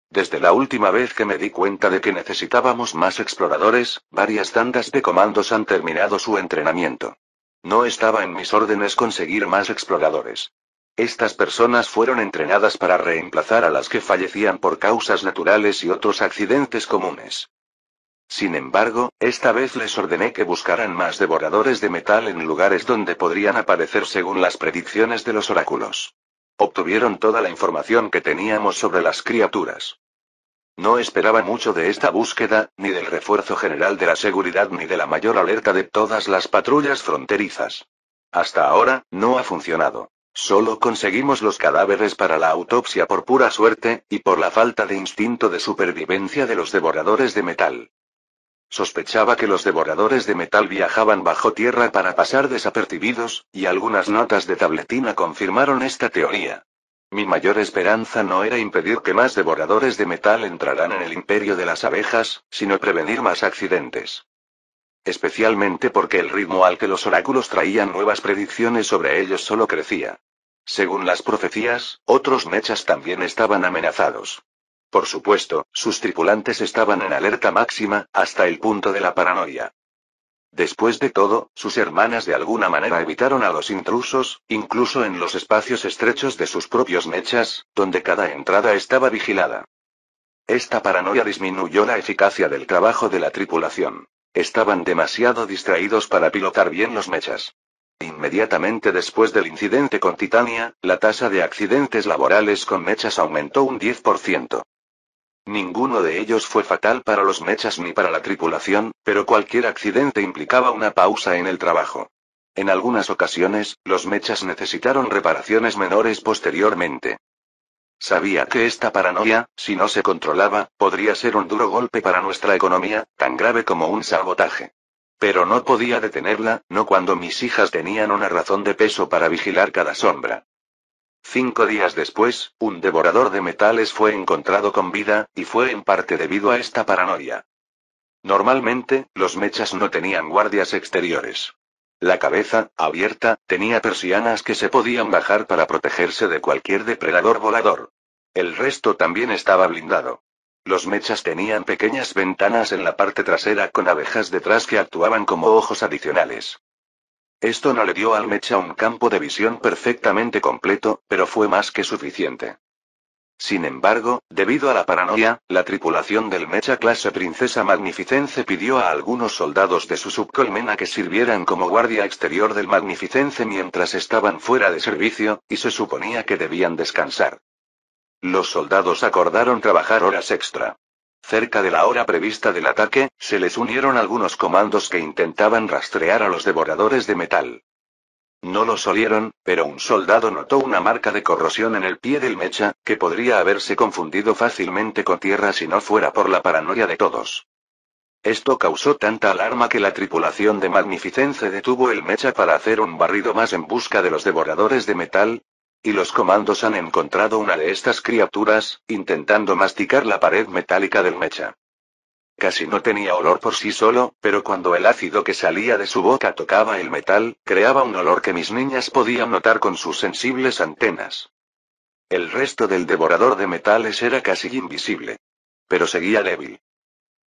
Desde la última vez que me di cuenta de que necesitábamos más exploradores, varias tandas de comandos han terminado su entrenamiento. No estaba en mis órdenes conseguir más exploradores. Estas personas fueron entrenadas para reemplazar a las que fallecían por causas naturales y otros accidentes comunes. Sin embargo, esta vez les ordené que buscaran más devoradores de metal en lugares donde podrían aparecer según las predicciones de los oráculos. Obtuvieron toda la información que teníamos sobre las criaturas. No esperaba mucho de esta búsqueda, ni del refuerzo general de la seguridad ni de la mayor alerta de todas las patrullas fronterizas. Hasta ahora, no ha funcionado. Solo conseguimos los cadáveres para la autopsia por pura suerte, y por la falta de instinto de supervivencia de los devoradores de metal. Sospechaba que los devoradores de metal viajaban bajo tierra para pasar desapercibidos, y algunas notas de Tabletina confirmaron esta teoría. Mi mayor esperanza no era impedir que más devoradores de metal entraran en el imperio de las abejas, sino prevenir más accidentes. Especialmente porque el ritmo al que los oráculos traían nuevas predicciones sobre ellos solo crecía. Según las profecías, otros mechas también estaban amenazados. Por supuesto, sus tripulantes estaban en alerta máxima, hasta el punto de la paranoia. Después de todo, sus hermanas de alguna manera evitaron a los intrusos, incluso en los espacios estrechos de sus propios mechas, donde cada entrada estaba vigilada. Esta paranoia disminuyó la eficacia del trabajo de la tripulación. Estaban demasiado distraídos para pilotar bien los mechas. Inmediatamente después del incidente con Titania, la tasa de accidentes laborales con mechas aumentó un 10%. Ninguno de ellos fue fatal para los mechas ni para la tripulación, pero cualquier accidente implicaba una pausa en el trabajo. En algunas ocasiones, los mechas necesitaron reparaciones menores posteriormente. Sabía que esta paranoia, si no se controlaba, podría ser un duro golpe para nuestra economía, tan grave como un sabotaje. Pero no podía detenerla, no cuando mis hijas tenían una razón de peso para vigilar cada sombra. 5 días después, un devorador de metales fue encontrado con vida, y fue en parte debido a esta paranoia. Normalmente, los mechas no tenían guardias exteriores. La cabeza, abierta, tenía persianas que se podían bajar para protegerse de cualquier depredador volador. El resto también estaba blindado. Los mechas tenían pequeñas ventanas en la parte trasera con abejas detrás que actuaban como ojos adicionales. Esto no le dio al mecha un campo de visión perfectamente completo, pero fue más que suficiente. Sin embargo, debido a la paranoia, la tripulación del mecha clase Princesa Magnificence pidió a algunos soldados de su subcolmena que sirvieran como guardia exterior del Magnificence mientras estaban fuera de servicio, y se suponía que debían descansar. Los soldados acordaron trabajar horas extra. Cerca de la hora prevista del ataque, se les unieron algunos comandos que intentaban rastrear a los devoradores de metal. No lo solieron, pero un soldado notó una marca de corrosión en el pie del mecha, que podría haberse confundido fácilmente con tierra si no fuera por la paranoia de todos. Esto causó tanta alarma que la tripulación de Magnificence detuvo el mecha para hacer un barrido más en busca de los devoradores de metal, y los comandos han encontrado una de estas criaturas, intentando masticar la pared metálica del mecha. Casi no tenía olor por sí solo, pero cuando el ácido que salía de su boca tocaba el metal, creaba un olor que mis niñas podían notar con sus sensibles antenas. El resto del devorador de metales era casi invisible. Pero seguía débil.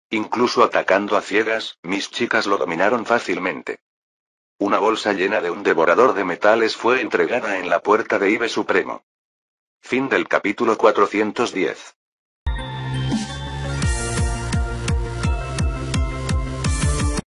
Incluso atacando a ciegas, mis chicas lo dominaron fácilmente. Una bolsa llena de un devorador de metales fue entregada en la puerta de Ibe Supremo. Fin del capítulo 410.